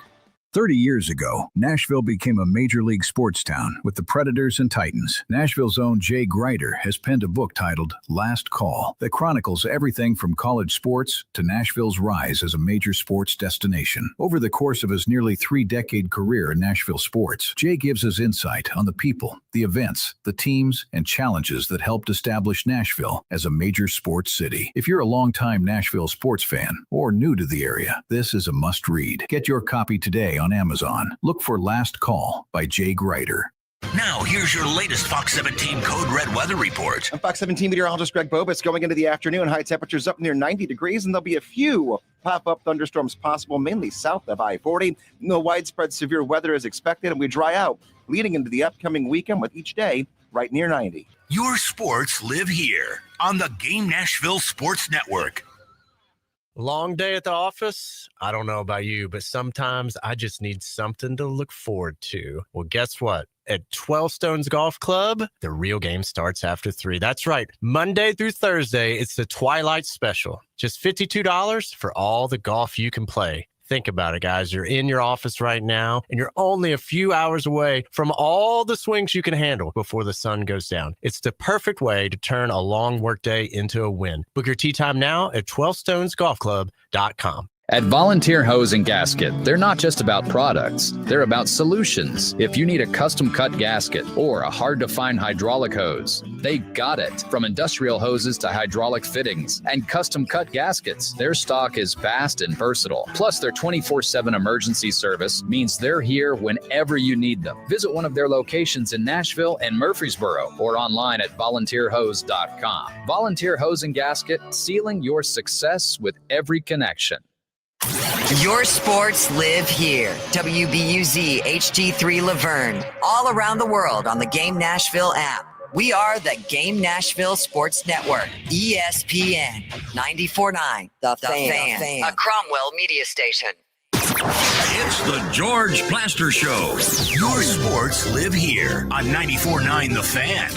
30 years ago, Nashville became a major league sports town with the Predators and Titans. Nashville's own Jay Greider has penned a book titled Last Call that chronicles everything from college sports to Nashville's rise as a major sports destination. Over the course of his nearly 3-decade career in Nashville sports, Jay gives us insight on the people, the events, the teams, and challenges that helped establish Nashville as a major sports city. If you're a longtime Nashville sports fan or new to the area, this is a must-read. Get your copy today on Amazon. Look for Last Call by Jay Greider. Now, here's your latest Fox 17 Code Red weather report. I'm Fox 17 meteorologist Greg Bobus. Going into the afternoon, high temperatures up near 90 degrees, and there'll be a few pop-up thunderstorms possible, mainly south of I-40. No widespread severe weather is expected, and we dry out leading into the upcoming weekend with each day right near 90. Your sports live here on the Game Nashville Sports Network. Long day at the office? I don't know about you, but sometimes I just need something to look forward to. Well, guess what? At 12 Stones Golf Club, the real game starts after 3. That's right. Monday through Thursday, it's the Twilight Special. Just $52 for all the golf you can play. Think about it, guys. You're in your office right now, and you're only a few hours away from all the swings you can handle before the sun goes down. It's the perfect way to turn a long workday into a win. Book your tee time now at 12stonesgolfclub.com. At Volunteer Hose and Gasket, they're not just about products, they're about solutions. If you need a custom cut gasket or a hard to find hydraulic hose, they got it. From industrial hoses to hydraulic fittings and custom cut gaskets, their stock is vast and versatile. Plus, their 24/7 emergency service means they're here whenever you need them. Visit one of their locations in Nashville and Murfreesboro or online at volunteerhose.com. Volunteer Hose and Gasket, sealing your success with every connection. Your sports live here. WBUZ HD3 Laverne. All around the world on the Game Nashville app. We are the Game Nashville Sports Network. ESPN 94.9 The Fan. A Cromwell media station. It's the George Plaster Show. Your sports live here on 94.9 The Fan.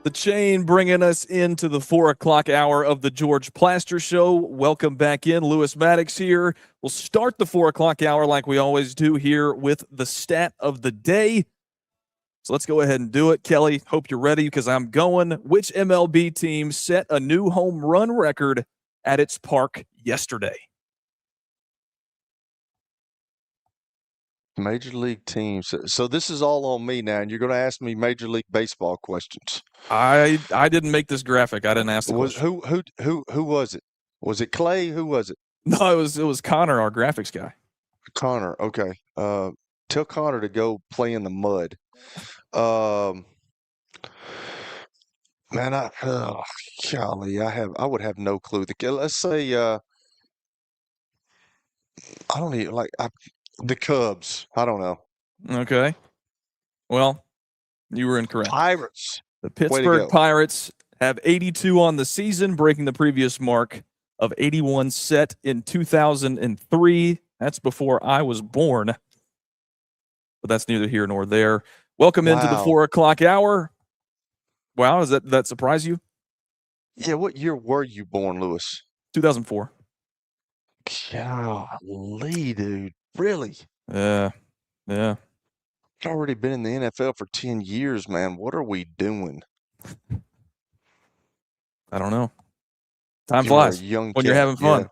The Chain bringing us into the 4 o'clock hour of the George Plaster Show. Welcome back in. Lewis Maddox here. We'll start the 4 o'clock hour like we always do here with the stat of the day. So let's go ahead and do it. Kelly, hope you're ready because I'm going. Which MLB team set a new home run record at its park yesterday? Major League teams. So this is all on me now, and you're going to ask me Major League Baseball questions. I didn't make this graphic. I didn't ask the Was question. who was it? Was it Clay? Who was it? No, it was Connor, our graphics guy. Connor. Okay. Tell Connor to go play in the mud. Man, golly, I would have no clue. Let's say I don't even the Cubs. I don't know. Okay. Well, you were incorrect. Pirates. The Pittsburgh Pirates have 82 on the season, breaking the previous mark of 81 set in 2003. That's before I was born. But that's neither here nor there. Welcome into the 4 o'clock hour. Wow, does that surprise you? Yeah, what year were you born, Lewis? 2004. Golly, dude. Really? Yeah. I've already been in the NFL for 10 years, man. What are we doing? I don't know. Time flies when you're having fun.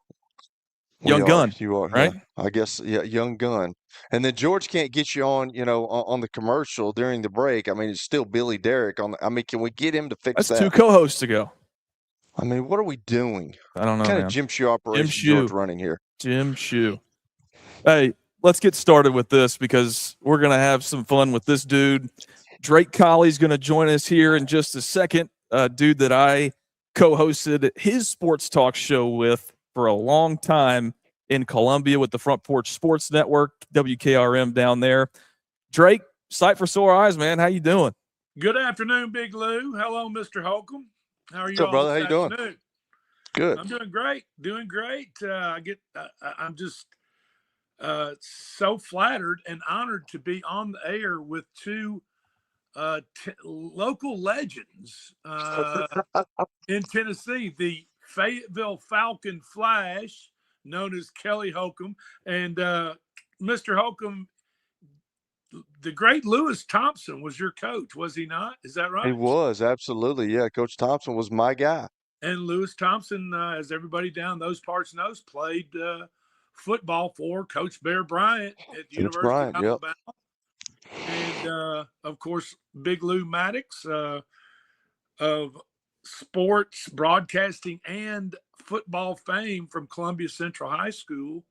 Yeah. Young gun. You are, right? Yeah. I guess, yeah, young gun. And then George can't get you on, on the commercial during the break. I mean, it's still Billy Derrick on. Can we get him to fix That's that? 2 co-hosts ago. I mean, what are we doing? I don't know. What kind man. of Jim Shoe operation George running here? Jim Shoe. Hey, let's get started with this because we're going to have some fun with this dude. Drake Colley's going to join us here in just a second. Dude that I co-hosted his sports talk show with for a long time in Columbia with the Front Porch Sports Network, WKRM down there. Drake, sight for sore eyes, man. How you doing? Good afternoon, Big Lou. Hello, Mr. Holcomb. How are you, What's up, brother? How you doing? Good. I'm doing great. I'm just so flattered and honored to be on the air with two local legends in Tennessee, the Fayetteville Falcon Flash, known as Kelly Holcomb, and Mr. Holcomb, the great Lewis Thompson was your coach, was he not? Is that right? He was, absolutely. Yeah, Coach Thompson was my guy. And Lewis Thompson, as everybody down those parts knows, played football for Coach Bear Bryant at the University of Alabama. And, of course, Big Lou Maddox of sports, broadcasting, and football fame from Columbia Central High School,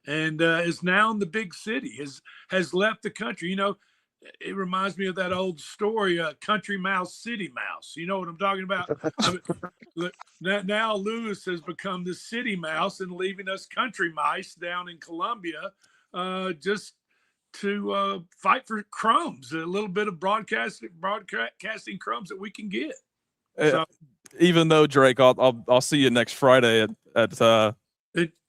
and is now in the big city, has left the country. You know, it reminds me of that old story, Country Mouse, City Mouse. You know what I'm talking about? Now Lewis has become the city mouse and leaving us country mice down in Columbia just to fight for crumbs, a little bit of broadcasting crumbs that we can get. So, even though, Drake, I'll see you next Friday at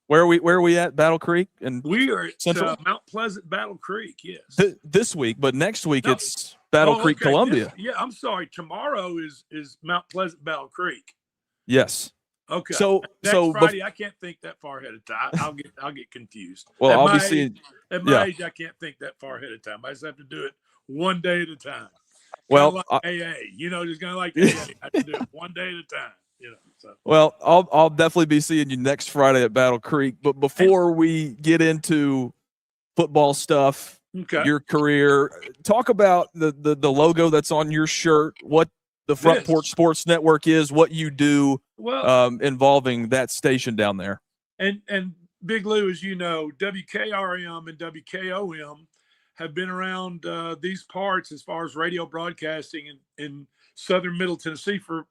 where are we at? Battle Creek? And we are at Central? Mount Pleasant, Battle Creek, yes. This week, but next week it's Battle Creek, okay. Columbia. I'm sorry. Tomorrow is Mount Pleasant, Battle Creek. Yes. Okay. So Friday, I can't think that far ahead of time. I'll get confused. Well, I'll be seeing. At my age, I can't think that far ahead of time. I just have to do it one day at a time. Well, like AA, just kind of like AA. I have to do it one day at a time. So. Well, I'll definitely be seeing you next Friday at Battle Creek. But before we get into football stuff, your career, talk about the logo that's on your shirt, what the Front Porch Sports Network is, what you do involving that station down there. And Big Lou, as you know, WKRM and WKOM have been around these parts as far as radio broadcasting in southern Middle Tennessee for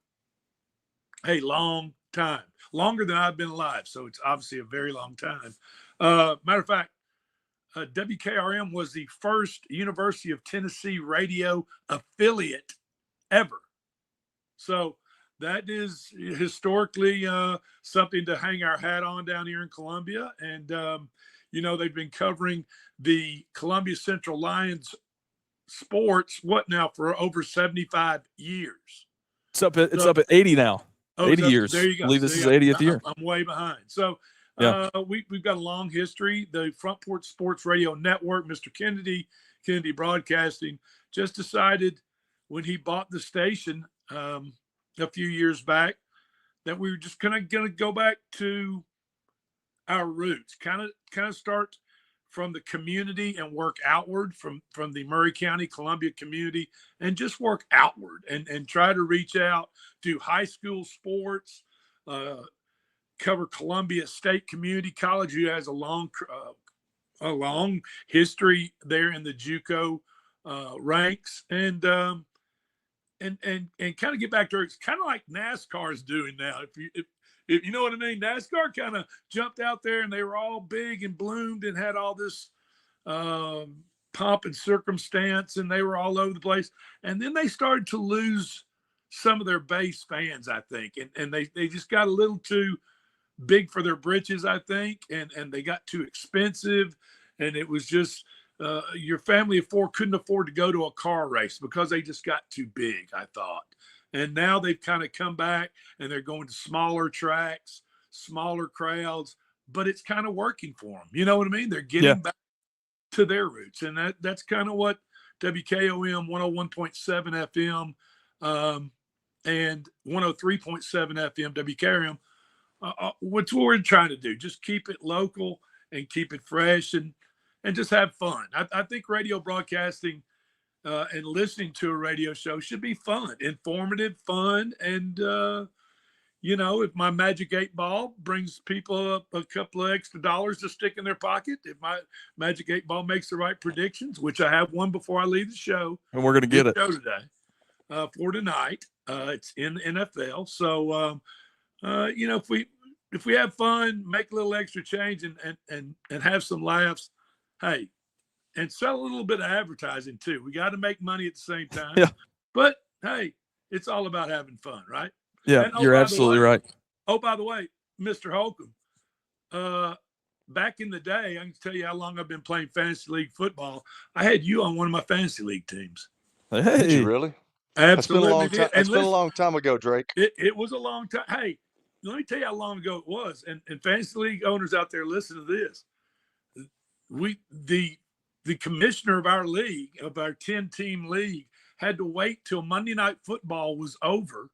a long time, longer than I've been alive. So it's obviously a very long time. Matter of fact, WKRM was the first University of Tennessee radio affiliate ever. So that is historically something to hang our hat on down here in Columbia. And, they've been covering the Columbia Central Lions sports, for over 75 years. It's up at 80 now. 80 years. There you go. I believe this is 80th year. I'm way behind. So we've got a long history. The Front Porch Sports Radio Network, Mr. Kennedy Kennedy Broadcasting, just decided when he bought the station a few years back that we were just kind of going to go back to our roots, kind of start from the community and work outward from the Murray County, Columbia community, and just work outward and try to reach out to high school sports, cover Columbia State Community College, who has a long history there in the JUCO ranks, and kind of get back to it. It's kind of like NASCAR is doing now. If you know what I mean, NASCAR kind of jumped out there and they were all big and bloomed and had all this pomp and circumstance, and they were all over the place. And then they started to lose some of their base fans, I think, and they just got a little too big for their britches, I think, and they got too expensive, and it was just your family of four couldn't afford to go to a car race because they just got too big, I thought. And now they've kind of come back and they're going to smaller tracks, smaller crowds, but it's kind of working for them. You know what I mean? They're getting back to their roots, and that's kind of what WKOM 101.7 FM and 103.7 FM WKRM, what's what we're trying to do. Just keep it local and keep it fresh and just have fun. I think radio broadcasting and listening to a radio show should be fun, informative, fun. And, if my Magic 8 Ball brings people a couple of extra dollars to stick in their pocket, if my Magic 8 Ball makes the right predictions, which I have one before I leave the show. And we're going to get it today for tonight. It's in the NFL. So, if we have fun, make a little extra change and have some laughs, hey, and sell a little bit of advertising too. We got to make money at the same time. Yeah. But hey, it's all about having fun, right? Yeah, And, you're absolutely right. Oh, by the way, Mr. Holcomb, back in the day, I can tell you how long I've been playing fantasy league football. I had you on one of my fantasy league teams. Hey, did you really? Absolutely. It's been a long time ago, Drake. It was a long time. Hey, let me tell you how long ago it was. And fantasy league owners out there, listen to this. The commissioner of our league, of our 10-team league, had to wait till Monday Night Football was over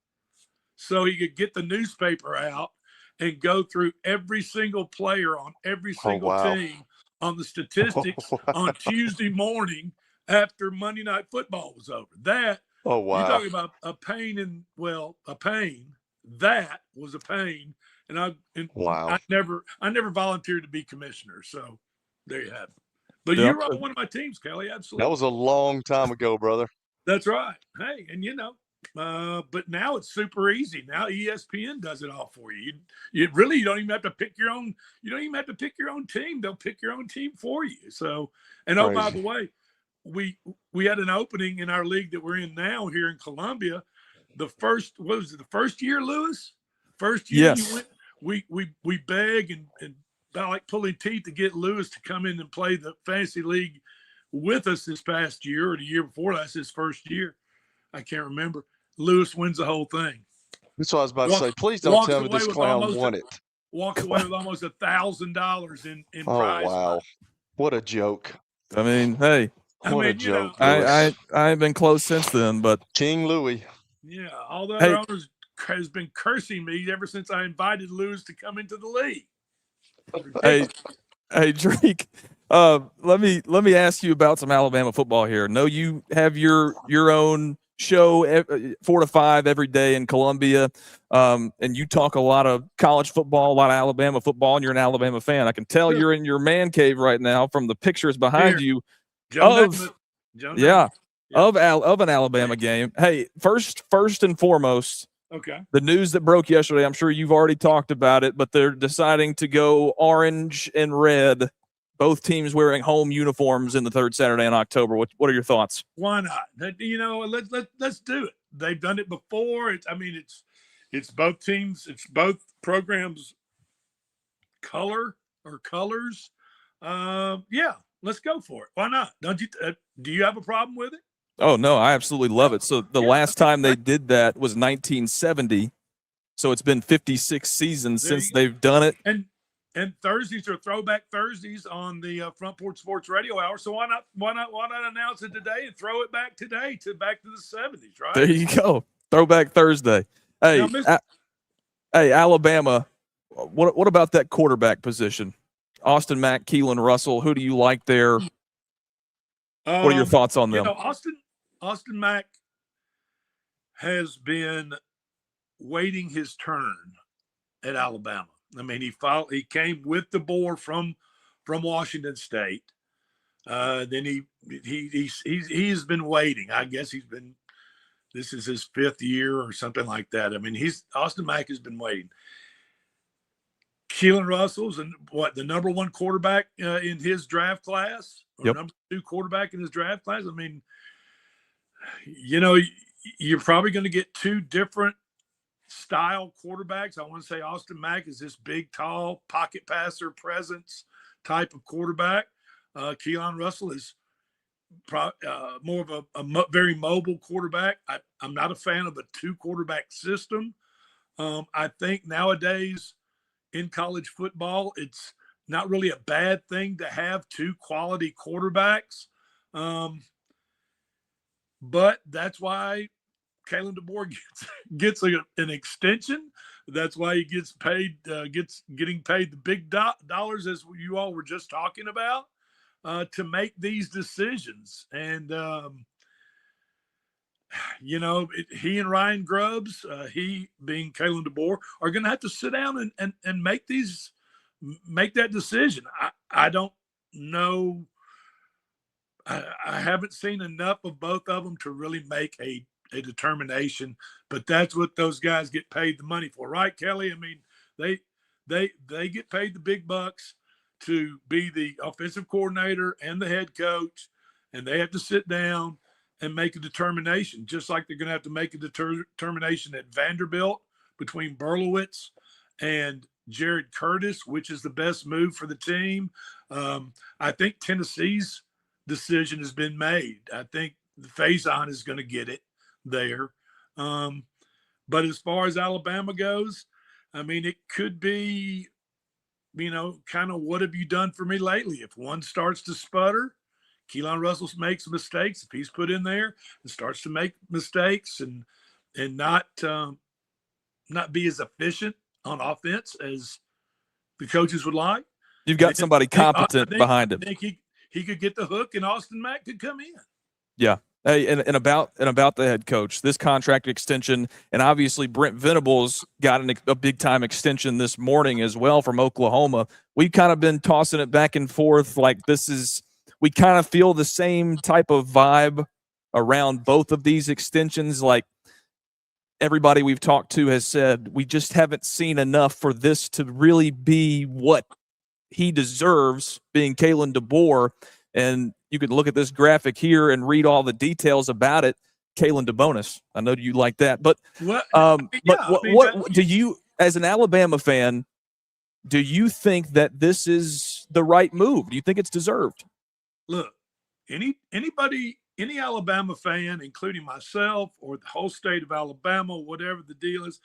so he could get the newspaper out and go through every single player on every single team on the statistics on Tuesday morning after Monday Night Football was over. That, you're talking about a pain, a pain. That was a pain. And I never volunteered to be commissioner. So there you have it. But you were on one of my teams, Kelly. Absolutely. That was a long time ago, brother. That's right. Hey, and but now it's super easy. Now ESPN does it all for you. You don't even have to pick your own. You don't even have to pick your own team. They'll pick your own team for you. So, and oh, by the way, we had an opening in our league that we're in now here in Columbia. The first year, Lewis? First year you went, we beg and about like pulling teeth to get Lewis to come in and play the fantasy league with us this past year or the year before. That's his first year. I can't remember. Lewis wins the whole thing. That's what I was about to say. Please don't tell me this clown won it. Walks away with almost $1,000 in prize. Oh, wow. What a joke. I mean, hey. What a joke. I ain't been close since then, but King Louis. Yeah, all the other owners has been cursing me ever since I invited Lewis to come into the league. Hey, Drake. Let me ask you about some Alabama football here. No, you have your own show 4 to 5 every day in Columbia, and you talk a lot of college football, a lot of Alabama football, and you're an Alabama fan. I can tell you're in your man cave right now from the pictures behind you of an Alabama game. Hey, first and foremost. Okay. The news that broke yesterday, I'm sure you've already talked about it, but they're deciding to go orange and red, both teams wearing home uniforms in the third Saturday in October. What are your thoughts? Why not? Let's do it. They've done it before. It's both teams. It's both programs' colors. Yeah, let's go for it. Why not? Don't you? Do you have a problem with it? Oh, no, I absolutely love it. So the last time they did that was 1970. So it's been 56 seasons since they've done it. And And Thursdays are Throwback Thursdays on the Front Porch Sports Radio Hour. So why not announce it today and throw it back today back to the 70s, right? There you go. Throwback Thursday. Hey, Now, hey, Alabama. What about that quarterback position? Austin Mack, Keelan Russell. Who do you like there? What are your thoughts on them? Austin Mack has been waiting his turn at Alabama. I mean, he came with the board from Washington State. Then he's been waiting. I guess this is his 5th year or something like that. I mean, Austin Mack has been waiting. Keelan Russell's the number 1 quarterback in his draft class, or number 2 quarterback in his draft class. I mean, you're probably going to get 2 different style quarterbacks. I want to say Austin Mack is this big, tall, pocket passer presence type of quarterback. Keelan Russell is more of a very mobile quarterback. I'm not a fan of a 2 quarterback system. I think nowadays in college football, it's not really a bad thing to have 2 quality quarterbacks. But that's why Kalen DeBoer gets an extension. That's why he gets paid, getting paid the big dollars, as you all were just talking about, to make these decisions. And, he and Ryan Grubbs, he being Kalen DeBoer, are going to have to sit down and make that decision. I don't know. I haven't seen enough of both of them to really make a determination, but that's what those guys get paid the money for, right, Kelly? I mean, they get paid the big bucks to be the offensive coordinator and the head coach, and they have to sit down and make a determination, just like they're going to have to make a determination at Vanderbilt between Berlowitz and Jared Curtis, which is the best move for the team. I think Tennessee's decision has been made. I think the Faison is going to get it there. But as far as Alabama goes, I mean, it could be, kind of what have you done for me lately? If one starts to sputter, Keelan Russell makes mistakes. If he's put in there and starts to make mistakes and not be as efficient on offense as the coaches would like, you've got somebody competent behind him. I think he could get the hook, and Austin Mack could come in. Yeah. Hey, and about the head coach, this contract extension, and obviously Brent Venables got a big time extension this morning as well from Oklahoma. We've kind of been tossing it back and forth like we kind of feel the same type of vibe around both of these extensions. Like everybody we've talked to has said, we just haven't seen enough for this to really be what he deserves, being Kalen DeBoer. And you could look at this graphic here and read all the details about it. Kalen DeBonus. I know you like that, but what do you, as an Alabama fan, do you think that this is the right move? Do you think it's deserved? Look, any Alabama fan, including myself or the whole state of Alabama, whatever the deal is,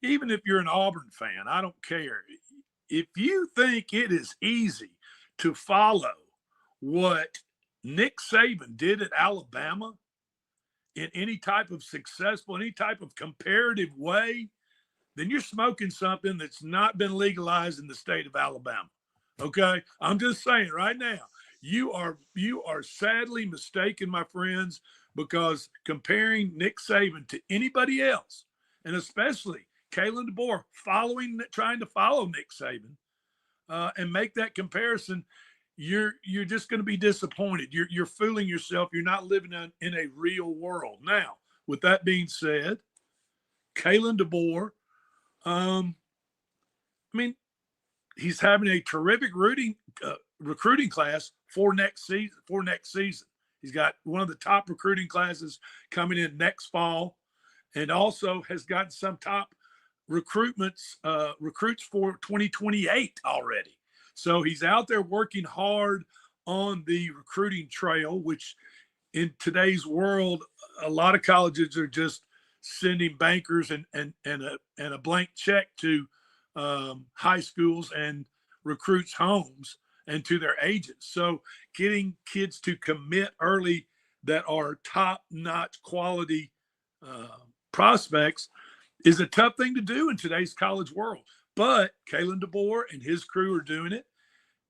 even if you're an Auburn fan, I don't care. If you think it is easy to follow what Nick Saban did at Alabama in any type of successful, any type of comparative way, then you're smoking something that's not been legalized in the state of Alabama. Okay? I'm just saying right now, you are sadly mistaken, my friends, because comparing Nick Saban to anybody else, and especially Kalen DeBoer trying to follow Nick Saban, and make that comparison, you're just going to be disappointed. You're fooling yourself. You're not living in a real world. Now, with that being said, Kalen DeBoer, I mean, he's having a terrific recruiting class for next season. He's got one of the top recruiting classes coming in next fall, and also has got some top recruits for 2028 already. So he's out there working hard on the recruiting trail, which in today's world, a lot of colleges are just sending bankers and a blank check to high schools and recruits' homes and to their agents. So getting kids to commit early that are top-notch quality prospects is a tough thing to do in today's college world. But Kalen DeBoer and his crew are doing it.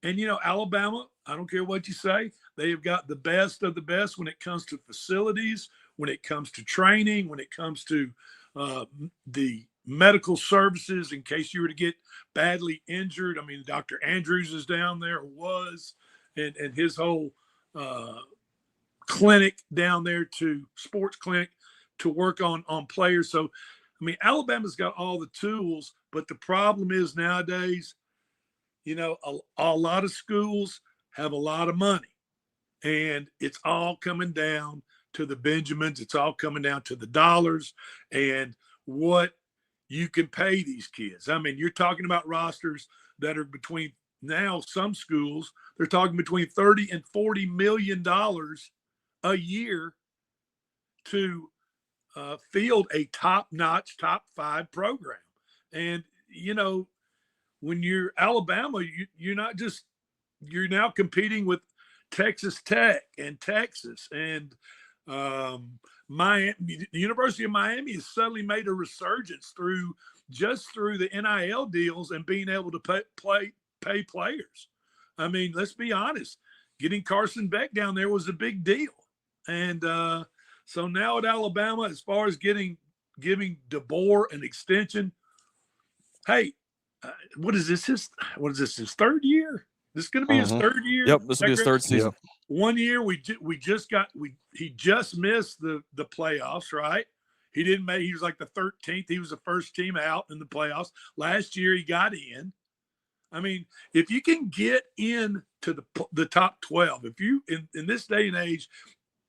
And, Alabama, I don't care what you say, they have got the best of the best when it comes to facilities, when it comes to training, when it comes to the medical services in case you were to get badly injured. I mean, Dr. Andrews is down there, was, and his whole clinic down there sports clinic to work on players. So, I mean, Alabama's got all the tools, but the problem is nowadays, a lot of schools have a lot of money, and it's all coming down to the Benjamins. It's all coming down to the dollars and what you can pay these kids. I mean, you're talking about rosters that are between now some schools, they're talking between $30 and $40 million a year to field a top-notch, top 5 program. And, when you're Alabama, you're now competing with Texas Tech and Texas and Miami. The University of Miami has suddenly made a resurgence through the NIL deals and being able to pay players. I mean, let's be honest, getting Carson Beck down there was a big deal. And so now at Alabama, as far as giving DeBoer an extension, hey, what is this? His third year? This is going to be his third year. Yep, this will be his third season. 1 year he just missed the playoffs, right? He didn't make. He was like the 13th. He was the first team out in the playoffs. Last year he got in. I mean, if you can get in to the top 12, if you in this day and age,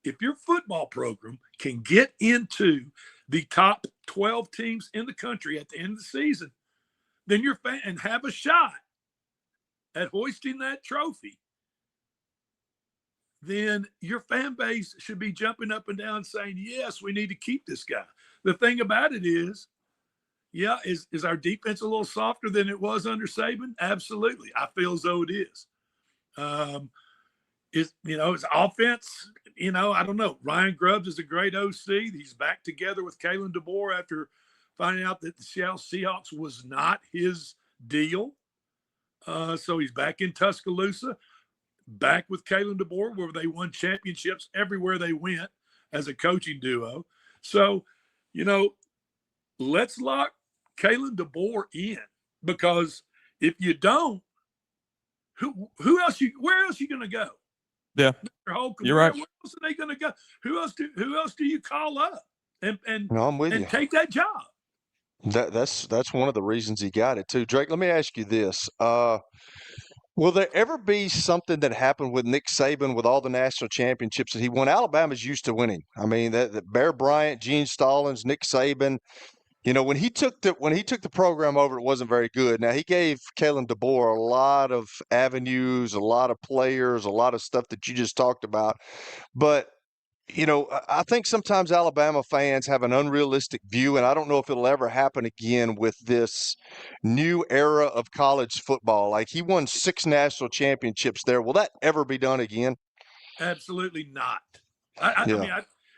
if your football program can get into the top 12 teams in the country at the end of the season, then you're and have a shot at hoisting that trophy, then your fan base should be jumping up and down saying, yes, we need to keep this guy. The thing about it is, is our defense a little softer than it was under Saban? Absolutely. I feel as though it is. His offense, I don't know. Ryan Grubbs is a great OC. He's back together with Kalen DeBoer after finding out that the Seattle Seahawks was not his deal. So he's back in Tuscaloosa, back with Kalen DeBoer, where they won championships everywhere they went as a coaching duo. So, let's lock Kalen DeBoer in, because if you don't, where else you going to go? Yeah, you're right. Where else are they going to go? Who else do you call up and I'm with you. Take that job? That's one of the reasons he got it too. Drake, let me ask you this. Will there ever be something that happened with Nick Saban with all the national championships that he won? Alabama's used to winning. I mean, that Bear Bryant, Gene Stallings, Nick Saban. When he took the program over, it wasn't very good. Now, he gave Kalen DeBoer a lot of avenues, a lot of players, a lot of stuff that you just talked about. But I think sometimes Alabama fans have an unrealistic view, and I don't know if it'll ever happen again with this new era of college football. Like, he won 6 national championships there. Will that ever be done again? Absolutely not. I mean,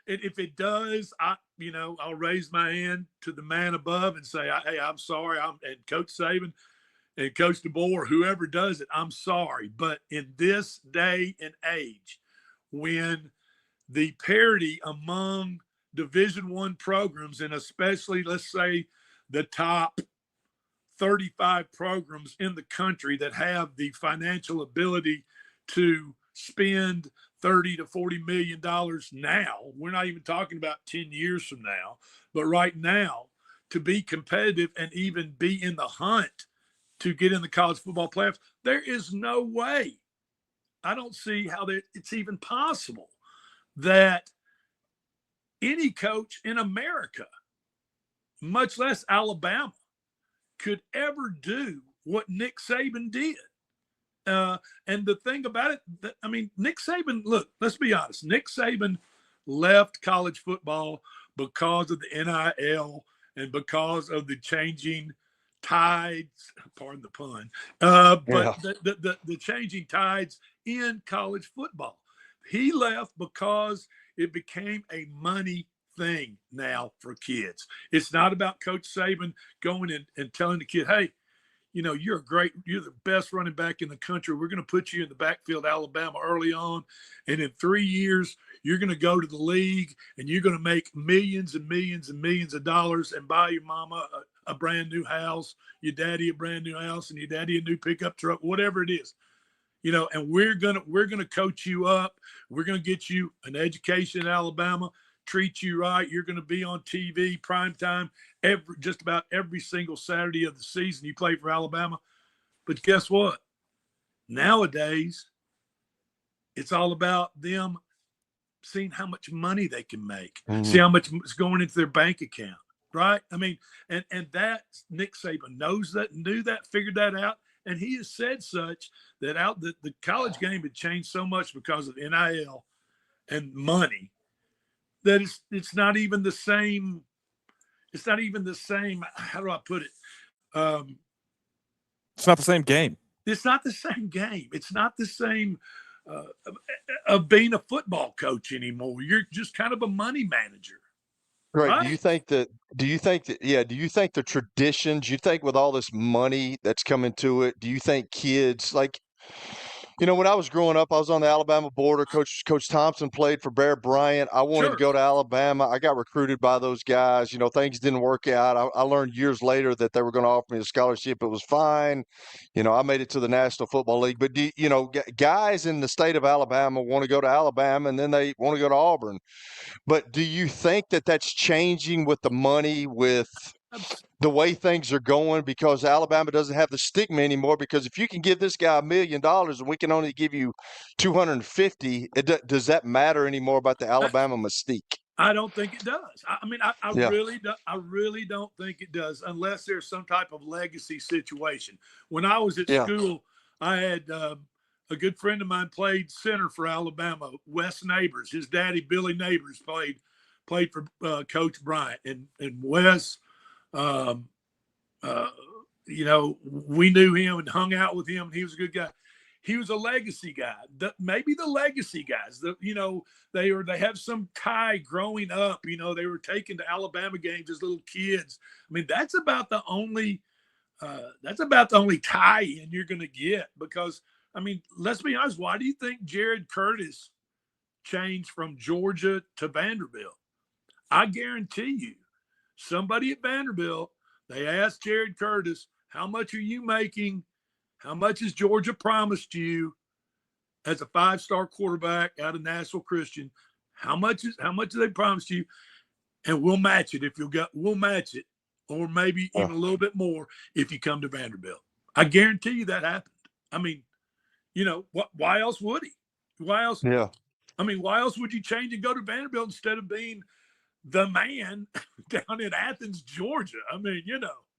if it does, I'll raise my hand to the man above and say, hey, I'm sorry. And Coach Saban and Coach DeBoer, whoever does it, I'm sorry. But in this day and age, when the parity among Division I programs, and especially, let's say, the top 35 programs in the country that have the financial ability to spend $30 to $40 million now. We're not even talking about 10 years from now, but right now, to be competitive and even be in the hunt to get in the college football playoffs, there is no way. I don't see how it's even possible that any coach in America, much less Alabama, could ever do what Nick Saban did. And the thing about it, Nick Saban, look, let's be honest. Nick Saban left college football because of the NIL and because of the changing tides, pardon the pun, but Yeah. the changing tides in college football. He left because it became a money thing now for kids. It's not about Coach Saban going and telling the kid, hey, you're the best running back in the country. We're going to put you in the backfield, Alabama, early on. And in 3 years, you're going to go to the league and you're going to make millions and millions and millions of dollars and buy your mama a brand new house, your daddy a brand new house, and your daddy a new pickup truck, whatever it is. And we're gonna coach you up. We're gonna get you an education in Alabama, treat you right. You're gonna be on TV primetime just about every single Saturday of the season you play for Alabama. But guess what? Nowadays, it's all about them seeing how much money they can make, see how much is going into their bank account, right? I mean, and that Nick Saban knew that, figured that out. And he has said such that the college game had changed so much because of NIL and money that it's not even the same. It's not even the same. How do I put it? It's not the same game. It's not the same game. It's not the same of being a football coach anymore. You're just kind of a money manager. Right. Right? Do you think that do you think the traditions, you think with all this money that's coming to it, do you think kids when I was growing up, I was on the Alabama border. Coach Thompson played for Bear Bryant. I wanted to go to Alabama. I got recruited by those guys. Things didn't work out. I learned years later that they were going to offer me a scholarship. It was fine. I made it to the National Football League. But, guys in the state of Alabama want to go to Alabama, and then they want to go to Auburn. But do you think that that's changing with the money, with the way things are going, because Alabama doesn't have the stigma anymore? Because if you can give this guy $1 million and we can only give you 250, does that matter anymore about the Alabama mystique? I don't think it does. I really don't think it does, unless there's some type of legacy situation. When I was at school, I had a good friend of mine played center for Alabama, Wes Neighbors. His daddy, Billy Neighbors, played for Coach Bryant, and Wes. We knew him and hung out with him, and he was a good guy. He was a legacy guy. Maybe the legacy guys, they have some tie growing up. They were taken to Alabama games as little kids. I mean, that's about the only tie-in you're going to get, because, let's be honest. Why do you think Jared Curtis changed from Georgia to Vanderbilt? I guarantee you, somebody at Vanderbilt, they asked Jared Curtis, how much are you making? How much has Georgia promised you as a 5-star quarterback out of Nashville Christian? How much do they promised you? And we'll match it we'll match it, or maybe even a little bit more if you come to Vanderbilt. I guarantee you that happened. Why else would he? Why else? Yeah. Why else would you change and go to Vanderbilt instead of being the man down in Athens, Georgia?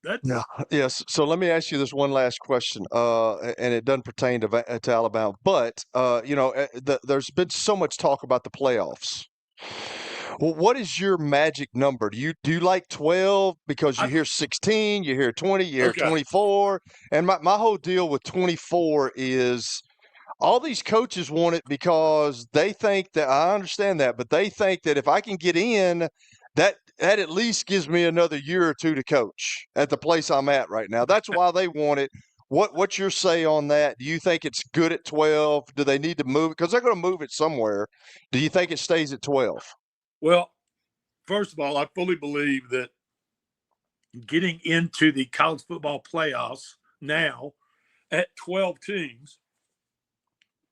That's Yes. So let me ask you this one last question, and it doesn't pertain to Alabama, but there's been so much talk about the playoffs. Well, what is your magic number? Do you like 12? Because you hear 16, you hear 20, you hear 24, and my whole deal with 24 is all these coaches want it because they think that, I understand that, but they think that if I can get in, that at least gives me another year or two to coach at the place I'm at right now. That's why they want it. What's your say on that? Do you think it's good at 12? Do they need to move it? Because they're going to move it somewhere. Do you think it stays at 12? Well, first of all, I fully believe that getting into the college football playoffs now at 12 teams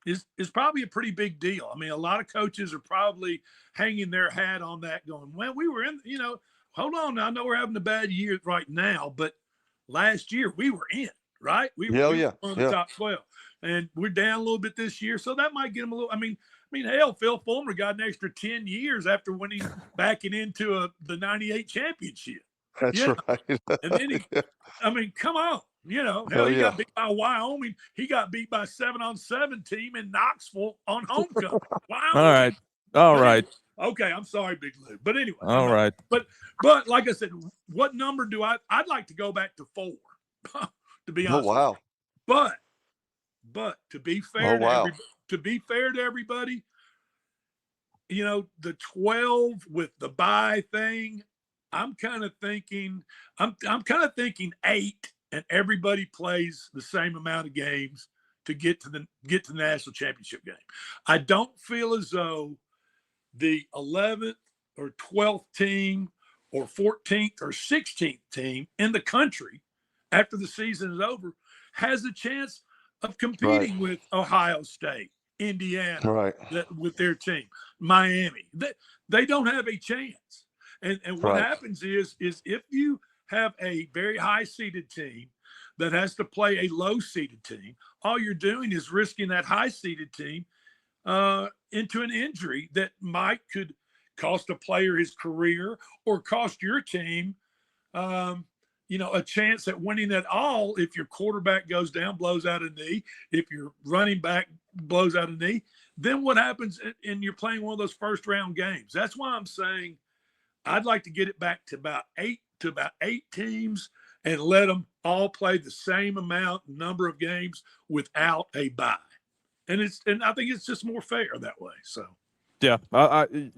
is probably a pretty big deal. A lot of coaches are probably hanging their hat on that, going, well, we were in, hold on. I know we're having a bad year right now, but last year we were in, right? We were on the top 12, and we're down a little bit this year. So that might get them a little, hell, Phil Fulmer got an extra 10 years after winning, backing into the 98 championship. That's right. And then come on. Hell, he got beat by Wyoming. He got beat by a 7-on-7 team in Knoxville on homecoming. Wyoming. All right. Okay, I'm sorry, Big Lou. But anyway. All right. But like I said, what number I'd like to go back to 4. to be Oh, honest. wow. But to be fair to everybody, the 12 with the bye thing, I'm kind of thinking 8, and everybody plays the same amount of games to get to the national championship game. I don't feel as though the 11th or 12th team or 14th or 16th team in the country after the season is over has a chance of competing with Ohio State, Indiana, with their team, Miami. They don't have a chance. And what happens is if you have a very high-seeded team that has to play a low-seeded team, all you're doing is risking that high-seeded team into an injury that could cost a player his career or cost your team, a chance at winning at all. If your quarterback goes down, blows out a knee, if your running back blows out a knee, then what happens? And you're playing one of those first round games. That's why I'm saying I'd like to get it back to about eight teams and let them all play the same number of games without a bye. And I think it's just more fair that way. So yeah,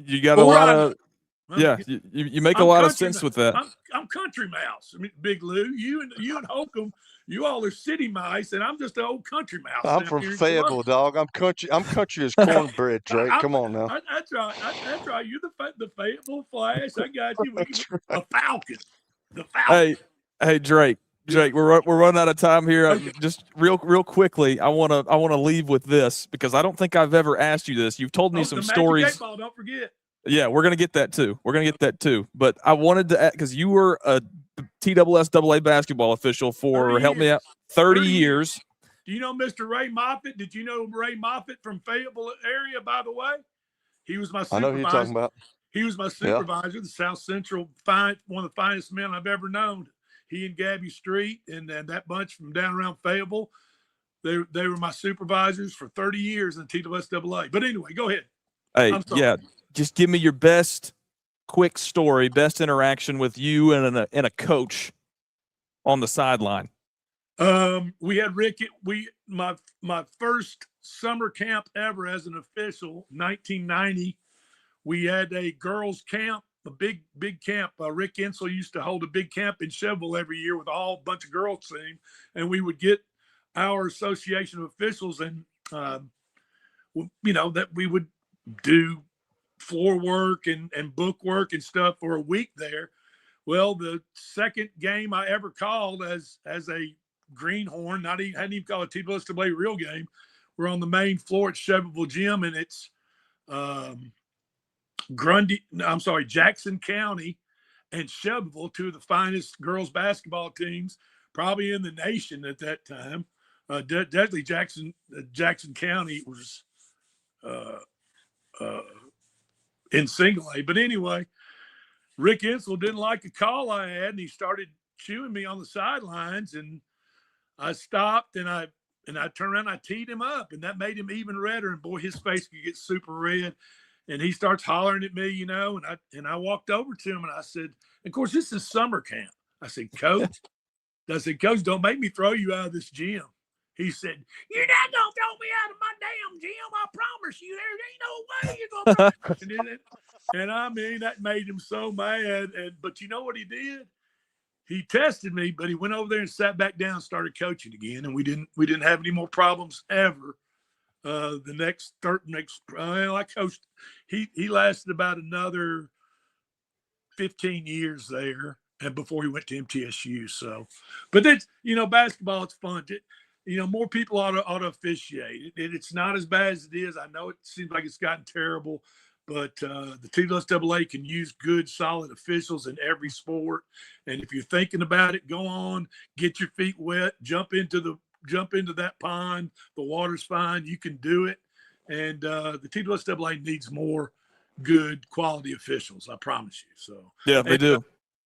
you got a lot of you make a lot of sense with that. I'm country mouse. I mean, Big Lou, you and Holcomb, you all are city mice, and I'm just an old country mouse. I'm from Fayetteville, dog. I'm country as cornbread, Drake. Come on now. That's right. That's right. You're the Fayetteville Flash. I got you. A Falcon. The Falcon. Hey, Drake. Jake, we're running out of time here. Okay. Just real quickly, I want to leave with this because I don't think I've ever asked you this. You've told me some stories. Magic 8 Ball, don't forget. Yeah, we're gonna get that too. But I wanted to because you were a TSSAA basketball official for 30 years. Do you know Mr. Ray Moffitt? Did you know Ray Moffitt from Fayetteville area? By the way, he was my supervisor. I know who you're talking about. He was my supervisor, the South Central one of the finest men I've ever known. He and Gabby Street and that bunch from down around Fayetteville, they were my supervisors for 30 years in TSSAA. But anyway, go ahead. Hey, yeah, just give me your best quick story, best interaction with you and a coach on the sideline. We had Rick. My first summer camp ever as an official, 1990. We had a girls' camp. A big camp. Rick Insel used to hold a big camp in Cheville every year with a whole bunch of girls team, and we would get our association of officials and that we would do floor work and book work and stuff for a week there. Well, the second game I ever called as a greenhorn, hadn't even called a TSSAA real game. We're on the main floor at Chevilleville Gym, and it's Jackson County and Chevilleville, two of the finest girls basketball teams probably in the nation at that time. Definitely Jackson County was in single A. But anyway, Rick Insel didn't like a call I had, and he started chewing me on the sidelines, and I stopped and I turned around, I teed him up, and that made him even redder. And boy, his face could get super red. And he starts hollering at me, and I walked over to him and I said, of course, this is summer camp. I said, Coach, don't make me throw you out of this gym. He said, you're not going to throw me out of my damn gym. I promise you, there ain't no way you're going to. And I mean, that made him so mad. But you know what he did? He tested me, but he went over there and sat back down and started coaching again. And we didn't have any more problems ever. I coached. He lasted about another 15 years there, and before he went to MTSU. So, but that's basketball. It's fun. More people ought to officiate. It's not as bad as it is. I know it seems like it's gotten terrible, but the TSSAA can use good, solid officials in every sport. And if you're thinking about it, go on, get your feet wet, jump into that pond. The water's fine. You can do it. And the TSSAA needs more good quality officials. I promise you. So yeah, they do.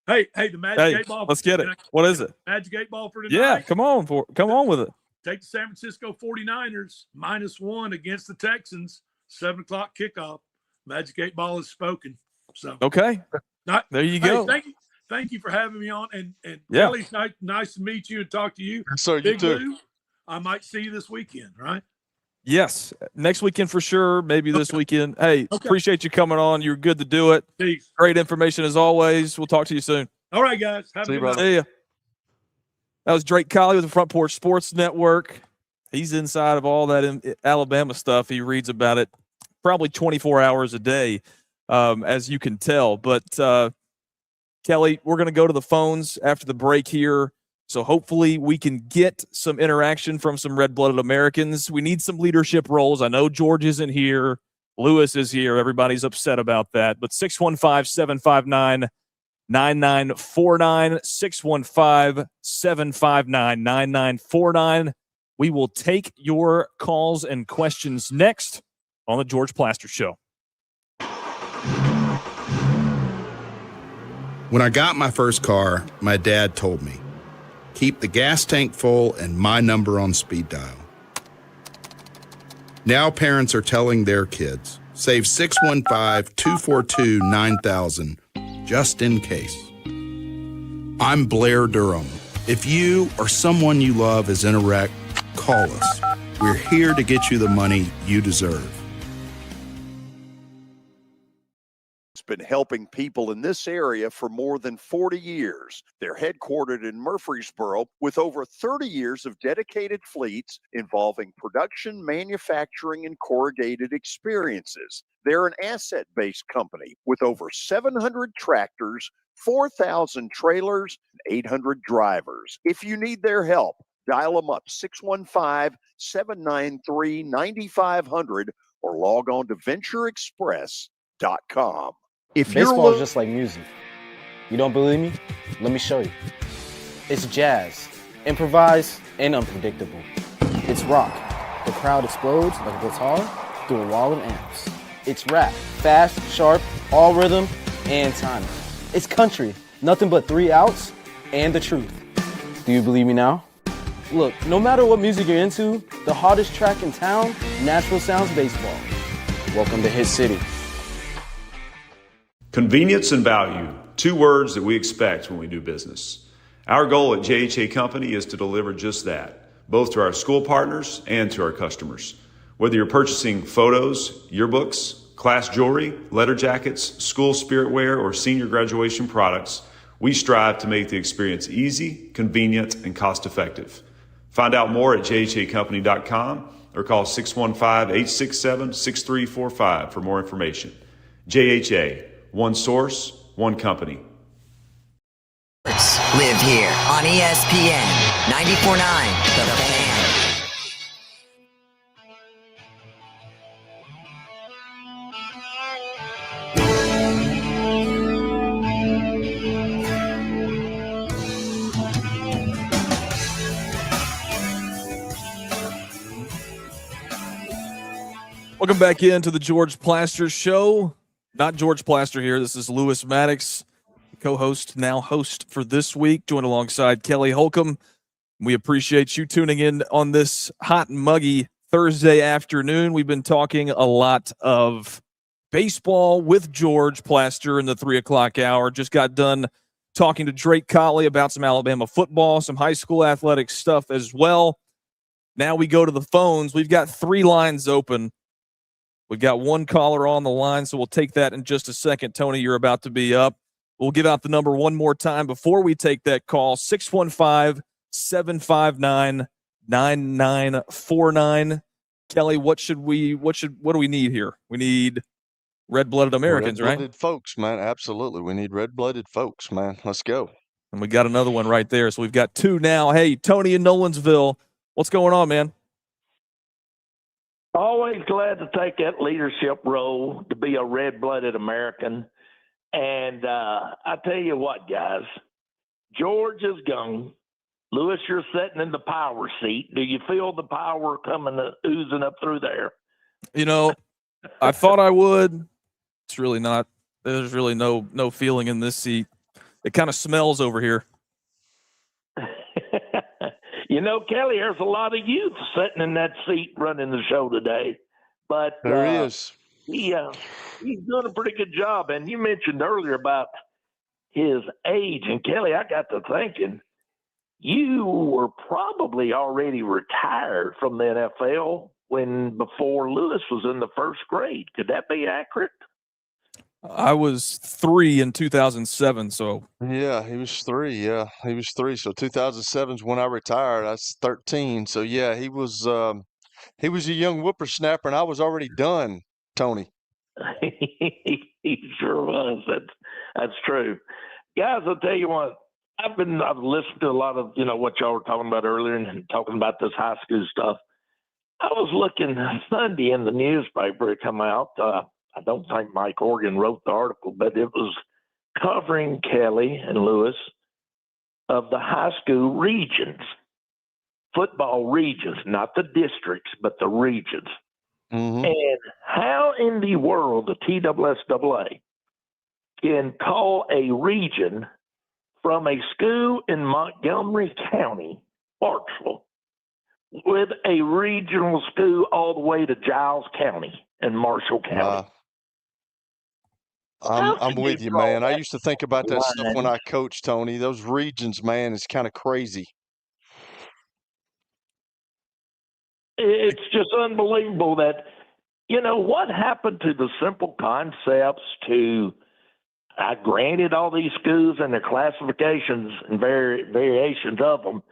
The Magic 8 Ball. Let's get it. What is it? Magic 8 Ball for tonight. Yeah, come on with it. Take the San Francisco 49ers -1 against the Texans. 7:00 kickoff. Magic 8 Ball is spoken. So okay. There you go. Thank thank you for having me on. And Yeah. Kelly, nice to meet you and talk to you. So you Big too. Lou, I might see you this weekend, right? Yes, next weekend for sure. Maybe this weekend. Hey, appreciate you coming on. You're good to do it. Peace. Great information as always. We'll talk to you soon. All right, guys. Have a good night. See ya. That was Drake Colley with the Front Porch Sports Network. He's inside of all that Alabama stuff. He reads about it probably 24 hours a day, as you can tell. But, Kelly, we're going to go to the phones after the break here. So hopefully we can get some interaction from some red-blooded Americans. We need some leadership roles. I know George isn't here. Lewis is here. Everybody's upset about that. But 615-759-9949, 615-759-9949. We will take your calls and questions next on the George Plaster Show. When I got my first car, my dad told me, keep the gas tank full and my number on speed dial. Now parents are telling their kids, save 615-242-9000 just in case. I'm Blair Durham. If you or someone you love is in a wreck, call us. We're here to get you the money you deserve. Been helping people in this area for more than 40 years. They're headquartered in Murfreesboro with over 30 years of dedicated fleets involving production, manufacturing, and corrugated experiences. They're an asset-based company with over 700 tractors, 4,000 trailers, and 800 drivers. If you need their help, dial them up 615-793-9500 or log on to ventureexpress.com. If baseball is just like music. You don't believe me? Let me show you. It's jazz, improvised, and unpredictable. It's rock. The crowd explodes like a guitar through a wall of amps. It's rap, fast, sharp, all rhythm and timing. It's country, nothing but 3 outs and the truth. Do you believe me now? Look, no matter what music you're into, the hardest track in town, Nashville sounds baseball. Welcome to Hit City. Convenience and value, 2 words that we expect when we do business. Our goal at JHA Company is to deliver just that, both to our school partners and to our customers. Whether you're purchasing photos, yearbooks, class jewelry, letter jackets, school spirit wear, or senior graduation products, we strive to make the experience easy, convenient, and cost-effective. Find out more at jhacompany.com or call 615-867-6345 for more information. JHA. One source, one company. Live here on ESPN 94.9 The Fan. Welcome back into the George Plaster Show. Not George Plaster here. This is Lewis Maddox, co-host, now host for this week, joined alongside Kelly Holcomb. We appreciate you tuning in on this hot and muggy Thursday afternoon. We've been talking a lot of baseball with George Plaster in the 3 o'clock hour. Just got done talking to Drake Colley about some Alabama football, some high school athletic stuff as well. Now we go to the phones. We've got 3 lines open. We've got 1 caller on the line, so we'll take that in just a second. Tony, you're about to be up. We'll give out the number one more time before we take that call, 615-759-9949. Kelly, what do we need here? We need red-blooded Americans, right? Red-blooded folks, man. Absolutely. We need red-blooded folks, man. Let's go. And we got another one right there. So we've got 2 now. Hey, Tony in Nolensville, what's going on, man? Always glad to take that leadership role, to be a red-blooded American. And I tell you what, guys, George is gone. Lewis, you're sitting in the power seat. Do you feel the power oozing up through there? You know, I thought I would. It's really not. There's really no feeling in this seat. It kind of smells over here. You know, Kelly, there's a lot of youth sitting in that seat running the show today. But there he is. He's doing a pretty good job. And you mentioned earlier about his age. And Kelly, I got to thinking, you were probably already retired from the NFL before Lewis was in the first grade. Could that be accurate? I was 3 in 2007, so Yeah, he was 3. Yeah, he was 3. So 2007 is when I retired. I was 13. So yeah, he was a young whippersnapper, and I was already done, Tony. He sure was. That's true. Guys, I'll tell you what, I've listened to a lot of, what y'all were talking about earlier and talking about this high school stuff. I was looking Sunday in the newspaper, it come out. I don't think Mike Organ wrote the article, but it was covering Kelly and Lewis of the high school regions, football regions, not the districts, but the regions. Mm-hmm. And how in the world the TSSAA can call a region from a school in Montgomery County, Clarksville, with a regional school all the way to Giles County and Marshall County. I'm with you, man. I used to think about that stuff when I coached, Tony. Those regions, man, is kind of crazy. It's just unbelievable that, what happened to the simple concepts to, granted all these schools and their classifications and variations of them.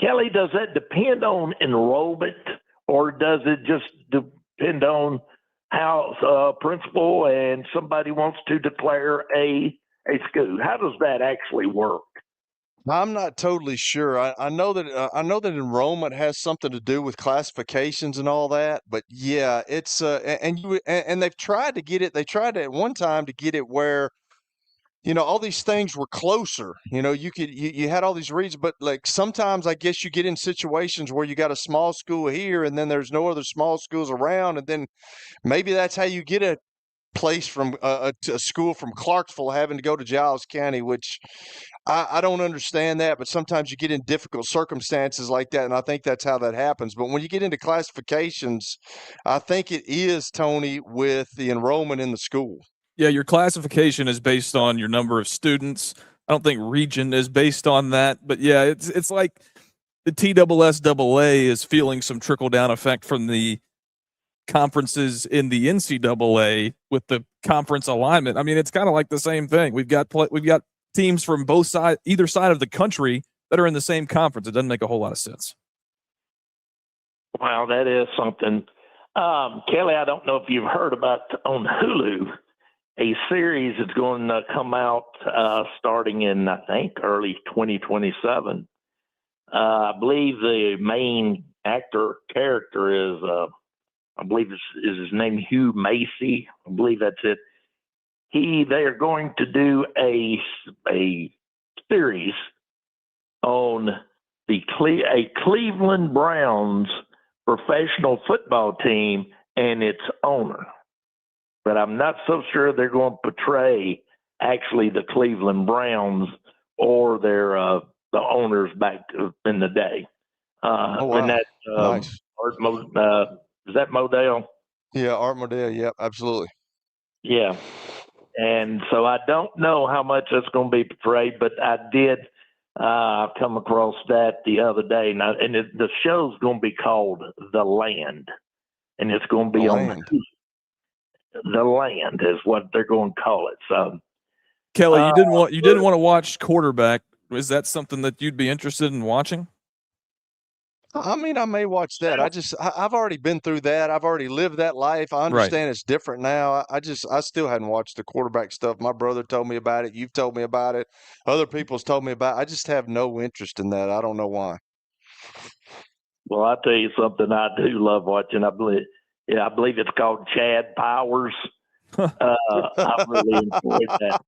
Kelly, does that depend on enrollment, or does it just depend on how a principal and somebody wants to declare a school? How does that actually work? I'm not totally sure. I know that enrollment has something to do with classifications and all that, but yeah, it's and they've tried to get it. They tried at one time to get it where, all these things were closer. You had all these regions, but like sometimes I guess you get in situations where you got a small school here and then there's no other small schools around, and then maybe that's how you get a place from a school from Clarksville having to go to Giles County, which I don't understand that, but sometimes you get in difficult circumstances like that, and I think that's how that happens. But when you get into classifications, I think it is, Tony, with the enrollment in the school. Yeah, your classification is based on your number of students. I don't think region is based on that, but yeah, it's like the TSSAA is feeling some trickle-down effect from the conferences in the NCAA with the conference alignment. I mean, it's kind of like the same thing. We've got teams from either side of the country that are in the same conference. It doesn't make a whole lot of sense. Wow, that is something. Kelly, I don't know if you've heard about on Hulu, a series that's going to come out starting in, I think, early 2027. I believe the main character is, I believe is his name Hugh Macy. I believe that's it. They are going to do a series on a Cleveland Browns professional football team and its owner. But I'm not so sure they're going to portray actually the Cleveland Browns or their the owners back in the day. Oh, wow. And that Nice. is that Modell? Yeah, Art Modell. Yep, absolutely. Yeah. And so I don't know how much that's going to be portrayed, but I did come across that the other day. Now, and the show's going to be called The Land, and it's going to be The Land is what they're going to call it. So, Kelly, you didn't want to watch quarterback. Is that something that you'd be interested in watching? I mean, I may watch that. I've already been through that. I've already lived that life. I understand It's different now. I still hadn't watched the quarterback stuff. My brother told me about it. You've told me about it. Other people's told me about it. I just have no interest in that. I don't know why. Well, I'll tell you something I do love watching. I believe it's called Chad Powers. I really enjoyed that.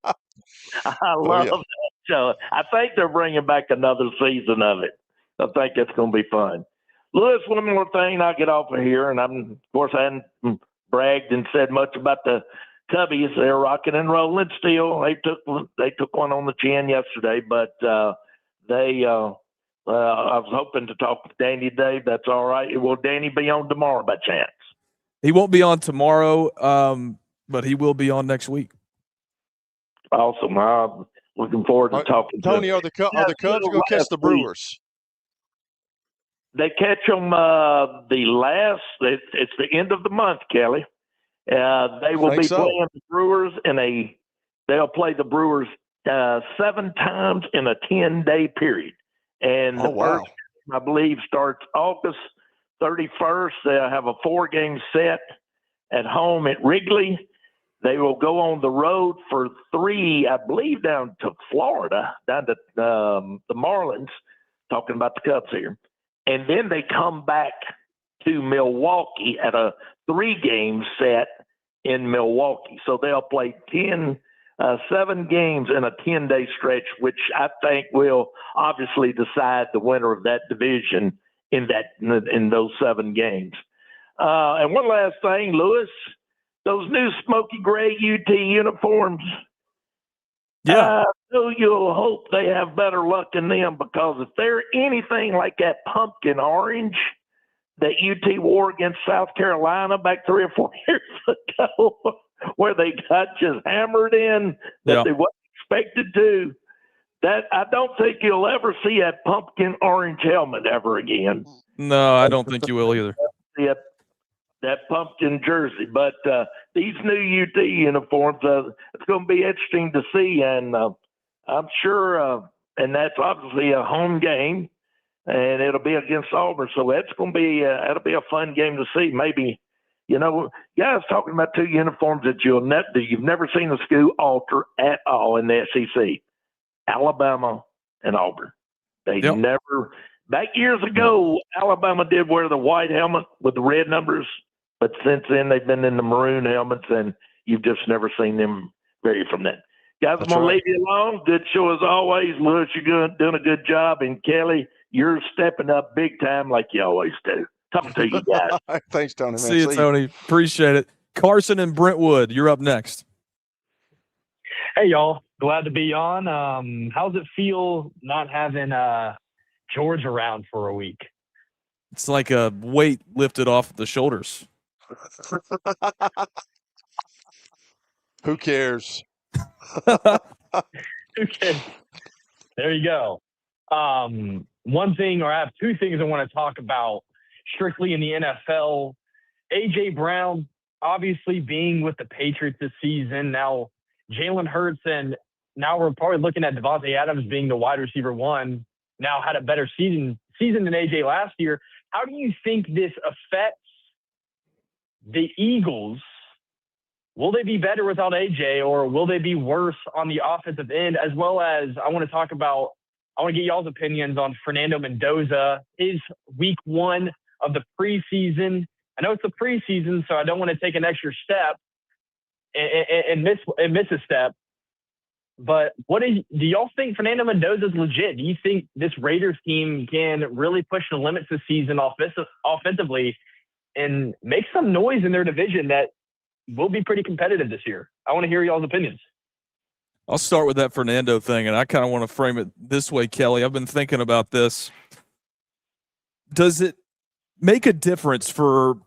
I love that show. I think they're bringing back another season of it. I think it's going to be fun. Lewis, one more thing, I'll get off of here. And of course, I hadn't bragged and said much about the Cubbies. They're rocking and rolling still. They took one on the chin yesterday, but I was hoping to talk to Danny today. That's all right. Will Danny be on tomorrow by chance? He won't be on tomorrow, but he will be on next week. Awesome. I'm looking forward to talking to Tony, him. are the Cubs going to catch the Brewers? They catch them it's the end of the month, Kelly. They will be playing the Brewers they'll play the Brewers 7 times in a 10-day period. And the first, I believe, starts August 31st. They'll have a 4-game set at home at Wrigley. They will go on the road for 3, I believe, down to Florida, down to the Marlins, talking about the Cubs here. And then they come back to Milwaukee at a 3-game set in Milwaukee. So they'll play 7 games in a 10-day stretch, which I think will obviously decide the winner of that division in those 7 games. And one last thing, Lewis, those new smoky gray UT uniforms. Yeah. So you'll hope they have better luck in them, because if they're anything like that pumpkin orange that UT wore against South Carolina back 3 or 4 years ago, where they got just hammered in that they wasn't expected to, that I don't think you'll ever see that pumpkin orange helmet ever again. No, I don't think you will either. That pumpkin jersey. But these new UT uniforms, it's going to be interesting to see. And I'm sure, and that's obviously a home game, and it'll be against Auburn. So that's going to be, that'll be a fun game to see. Maybe, guys talking about 2 uniforms that you've never seen a school alter at all in the SEC, Alabama and Auburn. They never, back years ago, Alabama did wear the white helmet with the red numbers. But since then, they've been in the maroon helmets, and you've just never seen them vary from that. Guys, I'm going to leave you alone. Good show as always. Lewis, you're doing a good job. And Kelly, you're stepping up big time like you always do. Talking to you guys. Thanks, Tony. Man. See you, Tony. Appreciate it. Carson and Brentwood, you're up next. Hey, y'all. Glad to be on. How's it feel not having George around for a week? It's like a weight lifted off the shoulders. Who cares? Who cares? There you go. One thing, or I have 2 things I want to talk about strictly in the NFL. A.J. Brown, obviously being with the Patriots this season. Now, Jalen Hurts, and now we're probably looking at Devontae Adams being the wide receiver 1, now had a better season than A.J. last year. How do you think this affects the Eagles? Will they be better without A.J., or will they be worse on the offensive end? As well as I want to get y'all's opinions on Fernando Mendoza, his week 1 of the preseason. I know it's the preseason, so I don't want to take an extra step and miss a step. But do y'all think Fernando Mendoza is legit? Do you think this Raiders team can really push the limits this season offensively and make some noise in their division that will be pretty competitive this year? I want to hear y'all's opinions. I'll start with that Fernando thing, and I kind of want to frame it this way, Kelly. I've been thinking about this. Does it make a difference for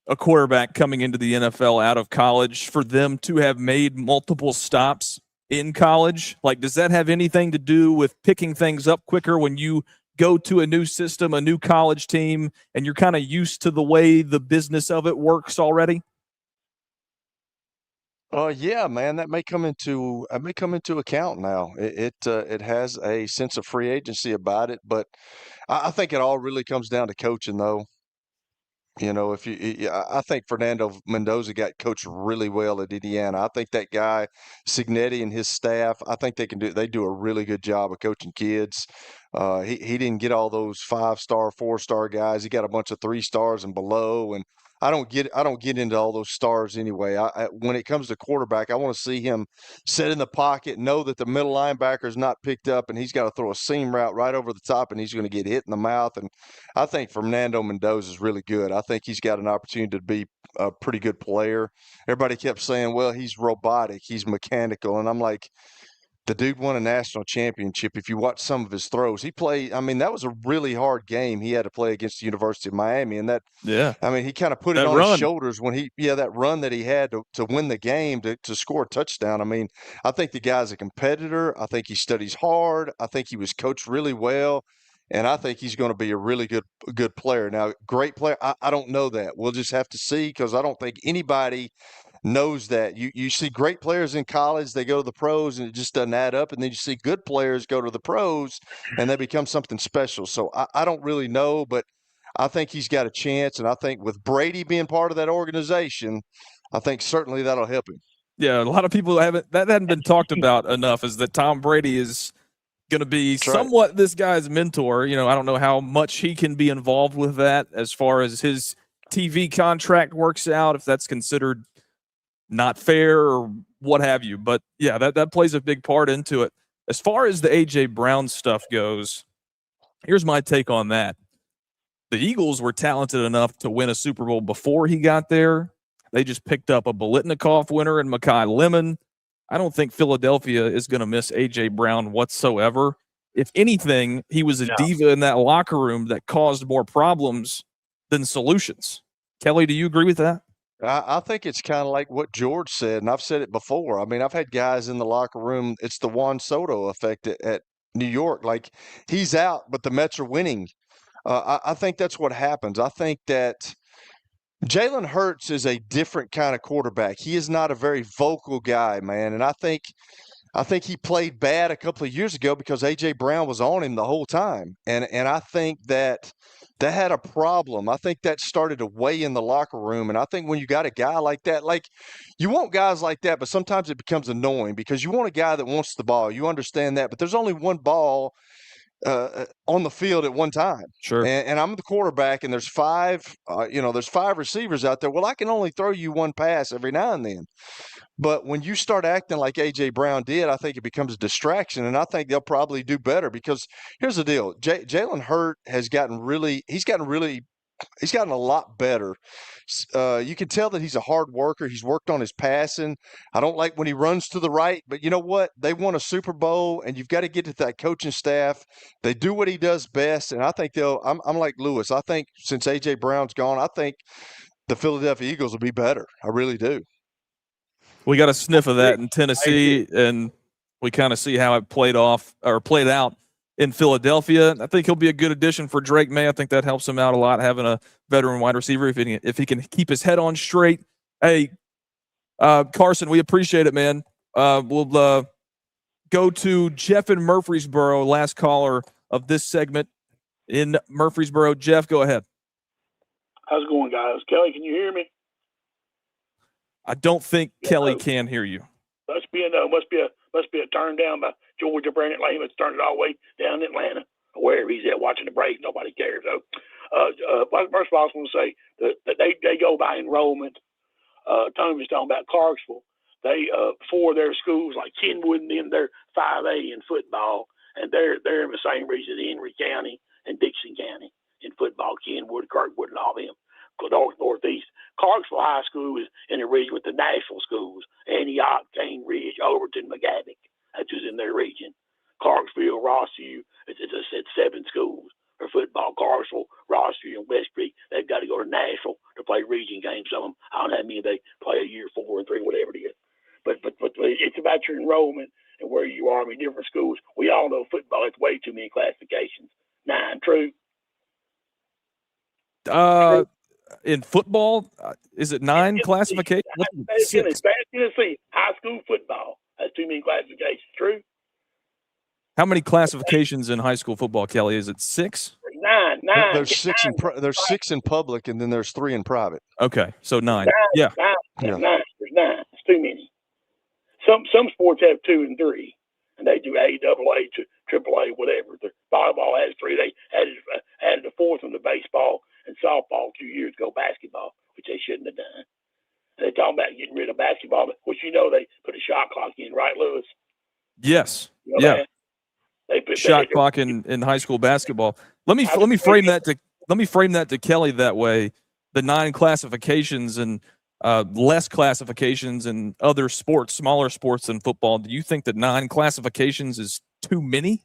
a quarterback coming into the NFL out of college for them to have made multiple stops in college? Like, does that have anything to do with picking things up quicker when you go to a new system, a new college team, and you're kind of used to the way the business of it works already? Yeah, man, that may come into account now. It has a sense of free agency about it, but I think it all really comes down to coaching, though. I think Fernando Mendoza got coached really well at Indiana. I think that guy Cignetti and his staff, I think they do a really good job of coaching kids. He didn't get all those 5-star, 4-star guys. He got a bunch of 3 stars and below, and I don't get into all those stars anyway. When it comes to quarterback, I want to see him sit in the pocket, know that the middle linebacker is not picked up, and he's got to throw a seam route right over the top, and he's going to get hit in the mouth. And I think Fernando Mendoza is really good. I think he's got an opportunity to be a pretty good player. Everybody kept saying, well, he's robotic, he's mechanical. And I'm like, The dude won a national championship. If you watch some of his throws, he played. I mean, that was a really hard game he had to play against the University of Miami, and that. Yeah. I mean, he kind of put it That on run. his shoulders when that run that he had to win the game to score a touchdown. I mean, I think the guy's a competitor. I think he studies hard. I think he was coached really well, and I think he's going to be a really good player. Now, great player. I don't know that. We'll just have to see because I don't think anybody knows that. You see great players in college, they go to the pros and it just doesn't add up. And then you see good players go to the pros and they become something special. So I don't really know, but I think he's got a chance. And I think with Brady being part of that organization, I think certainly that'll help him. Yeah, a lot of people hadn't been talked about enough is that Tom Brady is going to be somewhat this guy's mentor. I don't know how much he can be involved with that as far as his TV contract works out, if that's considered not fair or what have you. But yeah, that plays a big part into it. As far as the A.J. Brown stuff goes, here's my take on that. The Eagles were talented enough to win a Super Bowl before he got there. They just picked up a Biletnikoff winner and Mekhi Lemon. I don't think Philadelphia is going to miss A.J. Brown whatsoever. If anything, he was a diva in that locker room that caused more problems than solutions. Kelly, do you agree with that? I think it's kind of like what George said, and I've said it before. I mean, I've had guys in the locker room. It's the Juan Soto effect at New York. Like, he's out, but the Mets are winning. I think that's what happens. I think that Jalen Hurts is a different kind of quarterback. He is not a very vocal guy, man. And I think he played bad a couple of years ago because A.J. Brown was on him the whole time. And I think that had a problem. I think that started to weigh in the locker room. And I think when you got a guy like that, like you want guys like that, but sometimes it becomes annoying because you want a guy that wants the ball. You understand that, but there's only one ball on the field at one time. Sure. And I'm the quarterback and there's five receivers out there. Well, I can only throw you one pass every now and then. But when you start acting like A.J. Brown did, I think it becomes a distraction, and I think they'll probably do better because here's the deal. Jalen Hurts has gotten a lot better. You can tell that he's a hard worker. He's worked on his passing. I don't like when he runs to the right, but you know what? They won a Super Bowl, and you've got to get to that coaching staff. They do what he does best, and I think I'm like Lewis. I think since A.J. Brown's gone, I think the Philadelphia Eagles will be better. I really do. We got a sniff of that in Tennessee, and we kind of see how it played out in Philadelphia. I think he'll be a good addition for Drake May. I think that helps him out a lot, having a veteran wide receiver if he can keep his head on straight. Hey, Carson, we appreciate it, man. We'll go to Jeff in Murfreesboro, last caller of this segment in Murfreesboro. Jeff, go ahead. How's it going, guys? Kelly, can you hear me? I don't think Kelly can hear you. Must be a turn down by Georgia. Brandon Lehman's turned it all the way down in Atlanta, wherever he's at watching the Braves. Nobody cares. So, first of all, I was going to say that they go by enrollment. Tony was talking about Clarksville. They for their schools like Kenwood and them, they're 5A in football, and they're in the same region as Henry County and Dixon County in football. Kenwood, Kirkwood, and all them. Northeast. Clarksville High School is in the region with the national schools, Antioch, Cane Ridge, Overton, McGavock. That's who's in their region. Clarksville, Rossview, it's 7 schools for football. Clarksville, Rossview, and West Creek, they've got to go to Nashville to play region games. Some of them, I don't know how many they play a year, 4 and 3, whatever it is. But it's about your enrollment and where you are. I mean, different schools. We all know football, it's way too many classifications. 9, true? In football, is it 9 classifications? Tennessee, high school football. That's too many classifications. True? How many classifications in high school football, Kelly? Is it 6? 9. There's 6 there's 6 in public, and then there's 3 in private. Okay, so 9. 9. There's 9. It's too many. Some sports have 2 and 3, and they do A, AA, AAA, whatever. The volleyball has 3. They added a 4th one to baseball and softball 2 years ago, basketball, which they shouldn't have done. And they're talking about getting rid of basketball, which they put a shot clock in, right, Lewis? Yes. You know yeah. They put shot clock in high school basketball. Let me frame that to Kelly that way. The 9 classifications, and less classifications in other sports, smaller sports than football. Do you think that 9 classifications is too many?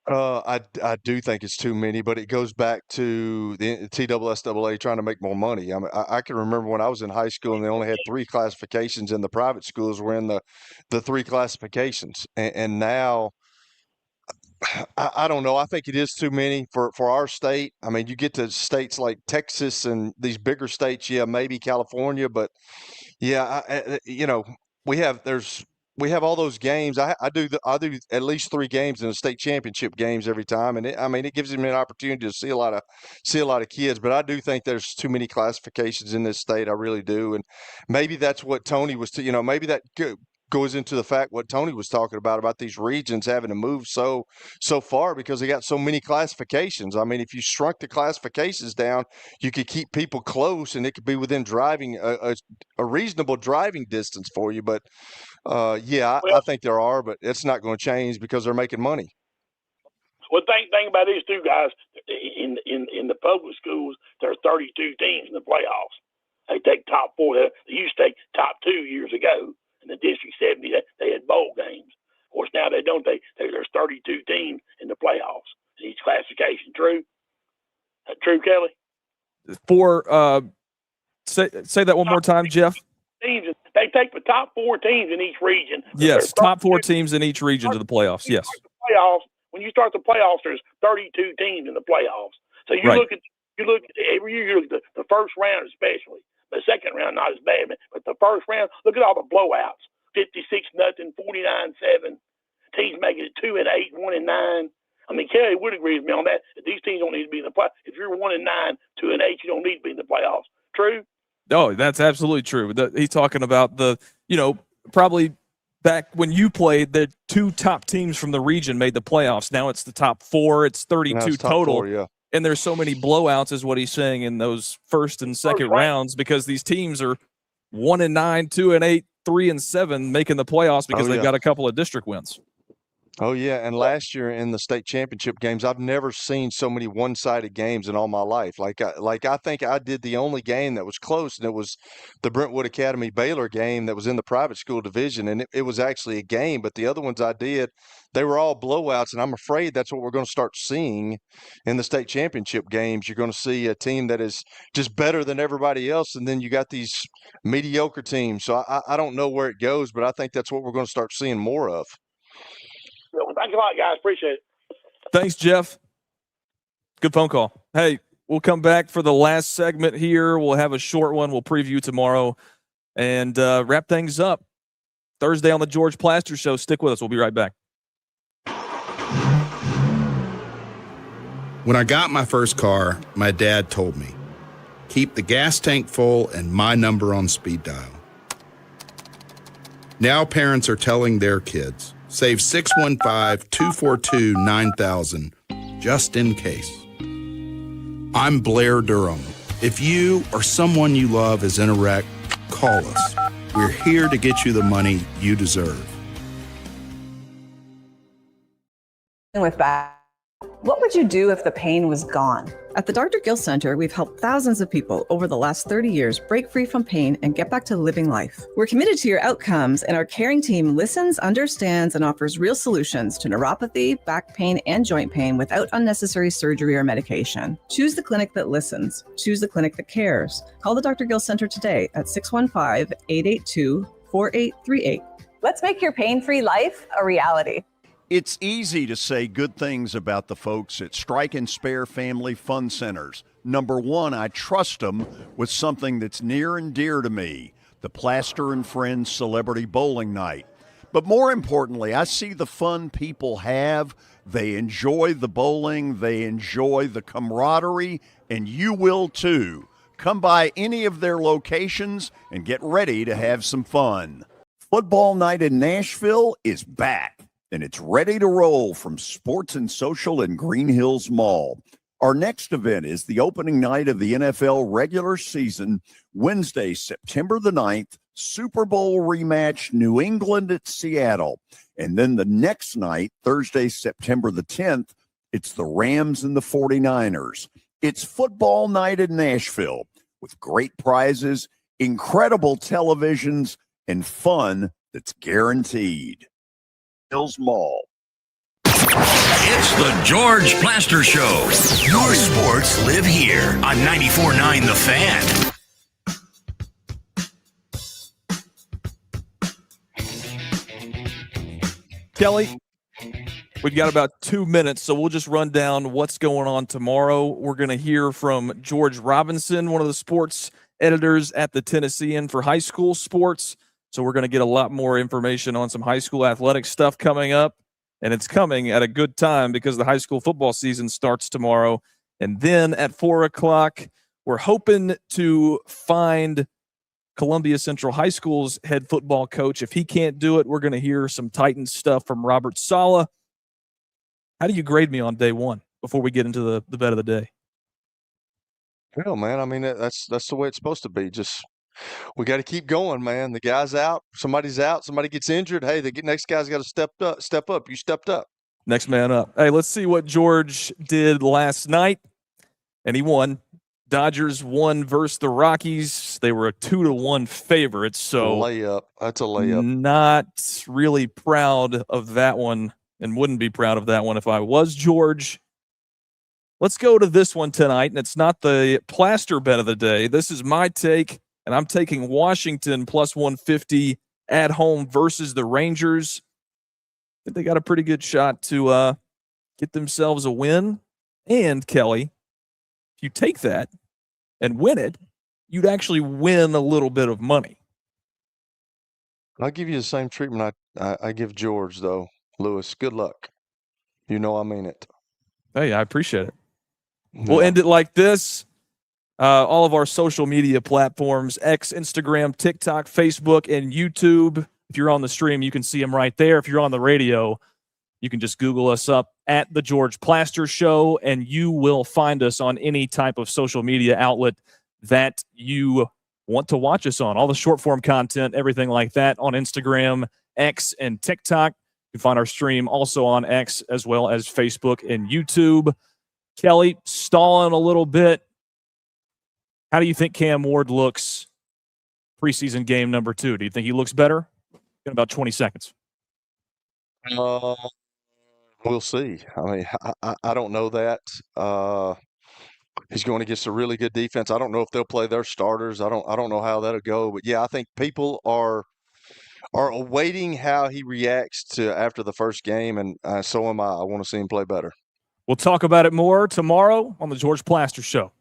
I do think it's too many, but it goes back to the TSSAA trying to make more money. I mean, I can remember when I was in high school and they only had 3 classifications, and the private schools were in the 3 classifications. And now, I don't know. I think it is too many for our state. I mean, you get to states like Texas and these bigger states, yeah, maybe California, but yeah, we have all those games. I do at least 3 games in the state championship games every time, and it gives them an opportunity to see a lot of kids. But I do think there's too many classifications in this state. I really do, and maybe that's what Tony was. Maybe that goes into the fact what Tony was talking about these regions having to move so far because they got so many classifications. I mean, if you shrunk the classifications down, you could keep people close, and it could be within driving a reasonable driving distance for you. But I think there are, but it's not going to change because they're making money. Well, think about these two guys. In the public schools, there are 32 teams in the playoffs. They take top 4. They used to take top 2 years ago. In the District 70, they had bowl games. Of course, now they don't. There's 32 teams in the playoffs in each classification. True? True, Kelly? Say that one more time, Jeff. Teams. They take the top 4 teams in each region. Yes, top 4 teams in each region to the playoffs. Yes. When you start the playoffs, there's 32 teams in the playoffs. So you look at every year. You look at the first round, especially. The second round not as bad, but the first round, look at all the blowouts: 56-0, 49-7. Teams making it 2-8, 1-9. I mean, Kelly would agree with me on that. These teams don't need to be in the playoffs. If you're 1-9, 2-8, you don't need to be in the playoffs. True? Oh, that's absolutely true. He's talking about probably back when you played, the 2 top teams from the region made the playoffs. Now it's the top 4. It's 32 total. 4, yeah. And there's so many blowouts, is what he's saying, in those first and second rounds because these teams are 1-9, 2-8, 3-7 making the playoffs because they've got a couple of district wins. Oh, yeah. And last year in the state championship games, I've never seen so many one-sided games in all my life. I think I did the only game that was close, and it was the Brentwood Academy Baylor game that was in the private school division, and it was actually a game. But the other ones I did, they were all blowouts, and I'm afraid that's what we're going to start seeing in the state championship games. You're going to see a team that is just better than everybody else, and then you got these mediocre teams. So I don't know where it goes, but I think that's what we're going to start seeing more of. Well, thanks a lot, guys. Appreciate it. Thanks, Jeff. Good phone call. Hey, we'll come back for the last segment here. We'll have a short one. We'll preview tomorrow and wrap things up Thursday on the George Plaster Show. Stick with us. We'll be right back. When I got my first car, my dad told me, keep the gas tank full and my number on speed dial. Now parents are telling their kids, save 615-242-9000 just in case. I'm Blair Durham. If you or someone you love is in a wreck, call us. We're here to get you the money you deserve. With back, what would you do if the pain was gone? At the Dr. Gill Center, we've helped thousands of people over the last 30 years break free from pain and get back to living life. We're committed to your outcomes, and our caring team listens, understands, and offers real solutions to neuropathy, back pain, and joint pain without unnecessary surgery or medication. Choose the clinic that listens. Choose the clinic that cares. Call the Dr. Gill Center today at 615-882-4838. Let's make your pain-free life a reality. It's easy to say good things about the folks at Strike and Spare Family Fun Centers. Number one, I trust them with something that's near and dear to me, the Plaster and Friends Celebrity Bowling Night. But more importantly, I see the fun people have. They enjoy the bowling, they enjoy the camaraderie, and you will too. Come by any of their locations and get ready to have some fun. Football Night in Nashville is back, and it's ready to roll from Sports and Social in Green Hills Mall. Our next event is the opening night of the NFL regular season, Wednesday, September the 9th, Super Bowl rematch, New England at Seattle. And then the next night, Thursday, September the 10th, it's the Rams and the 49ers. It's Football Night in Nashville, with great prizes, incredible televisions, and fun that's guaranteed. Hills Mall. It's the George Plaster Show. Your sports live here on 94.9 The Fan. Kelly, we've got about 2 minutes, so we'll just run down what's going on tomorrow. We're going to hear from George Robinson, one of the sports editors at the Tennessean for high school sports. So we're going to get a lot more information on some high school athletic stuff coming up. And it's coming at a good time because the high school football season starts tomorrow. And then at 4 o'clock, we're hoping to find Columbia Central High School's head football coach. If he can't do it, we're going to hear some Titans stuff from Robert Saleh. How do you grade me on day one before we get into the bet of the day? Hell, man, I mean, that's the way it's supposed to be. Just we got to keep going, man. The guy's out. Somebody's out. Somebody gets injured. Hey, the next guy's got to step up. You stepped up. Next man up. Hey, let's see what George did last night. And he won. Dodgers won versus the Rockies. They were a 2-1 favorite. So layup. That's a layup. Not really proud of that one, and wouldn't be proud of that one if I was George. Let's go to this one tonight, and it's not the Plaster bet of the day. This is my take, and I'm taking Washington plus 150 at home versus the Rangers. I think they got a pretty good shot to get themselves a win. And, Kelly, if you take that and win it, you'd actually win a little bit of money. I'll give you the same treatment I give George, though. Lewis, good luck. You know I mean it. Hey, I appreciate it. Yeah. We'll end it like this. All of our social media platforms, X, Instagram, TikTok, Facebook, and YouTube. If you're on the stream, you can see them right there. If you're on the radio, you can just Google us up at The George Plaster Show, and you will find us on any type of social media outlet that you want to watch us on. All the short-form content, everything like that on Instagram, X, and TikTok. You can find our stream also on X as well as Facebook and YouTube. Kelly, stalling a little bit. How do you think Cam Ward looks preseason game number 2? Do you think he looks better? In about 20 seconds. We'll see. I mean, I don't know that. He's going against a really good defense. I don't know if they'll play their starters. I don't know how that'll go. But yeah, I think people are awaiting how he reacts to after the first game, and so am I. I want to see him play better. We'll talk about it more tomorrow on the George Plaster Show.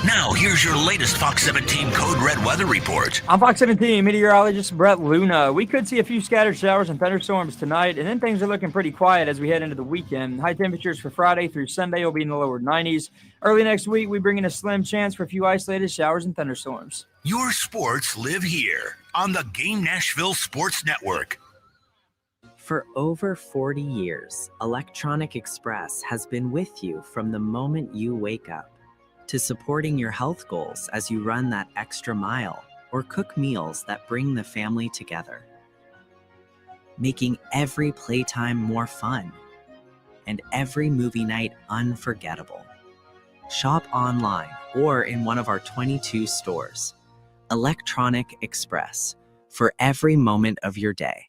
Now, here's your latest Fox 17 Code Red weather report. I'm Fox 17 meteorologist Brett Luna. We could see a few scattered showers and thunderstorms tonight, and then things are looking pretty quiet as we head into the weekend. High temperatures for Friday through Sunday will be in the lower 90s. Early next week, we bring in a slim chance for a few isolated showers and thunderstorms. Your sports live here on the Game Nashville Sports Network. For over 40 years, Electronic Express has been with you from the moment you wake up to supporting your health goals as you run that extra mile or cook meals that bring the family together, making every playtime more fun and every movie night unforgettable. Shop online or in one of our 22 stores. Electronic Express, for every moment of your day.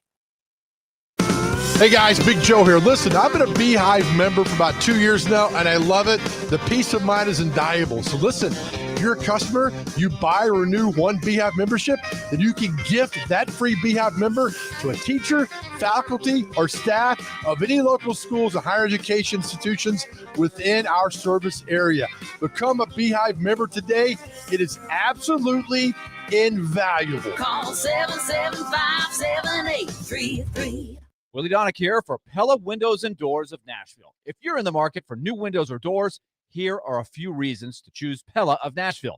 Hey guys, Big Joe here. Listen, I've been a Beehive member for about 2 years now, and I love it. The peace of mind is invaluable. So listen, if you're a customer, you buy or renew one Beehive membership, then you can gift that free Beehive member to a teacher, faculty, or staff of any local schools and higher education institutions within our service area. Become a Beehive member today. It is absolutely invaluable. Call 775-7833. Willie Donick here for Pella Windows and Doors of Nashville. If you're in the market for new windows or doors, here are a few reasons to choose Pella of Nashville.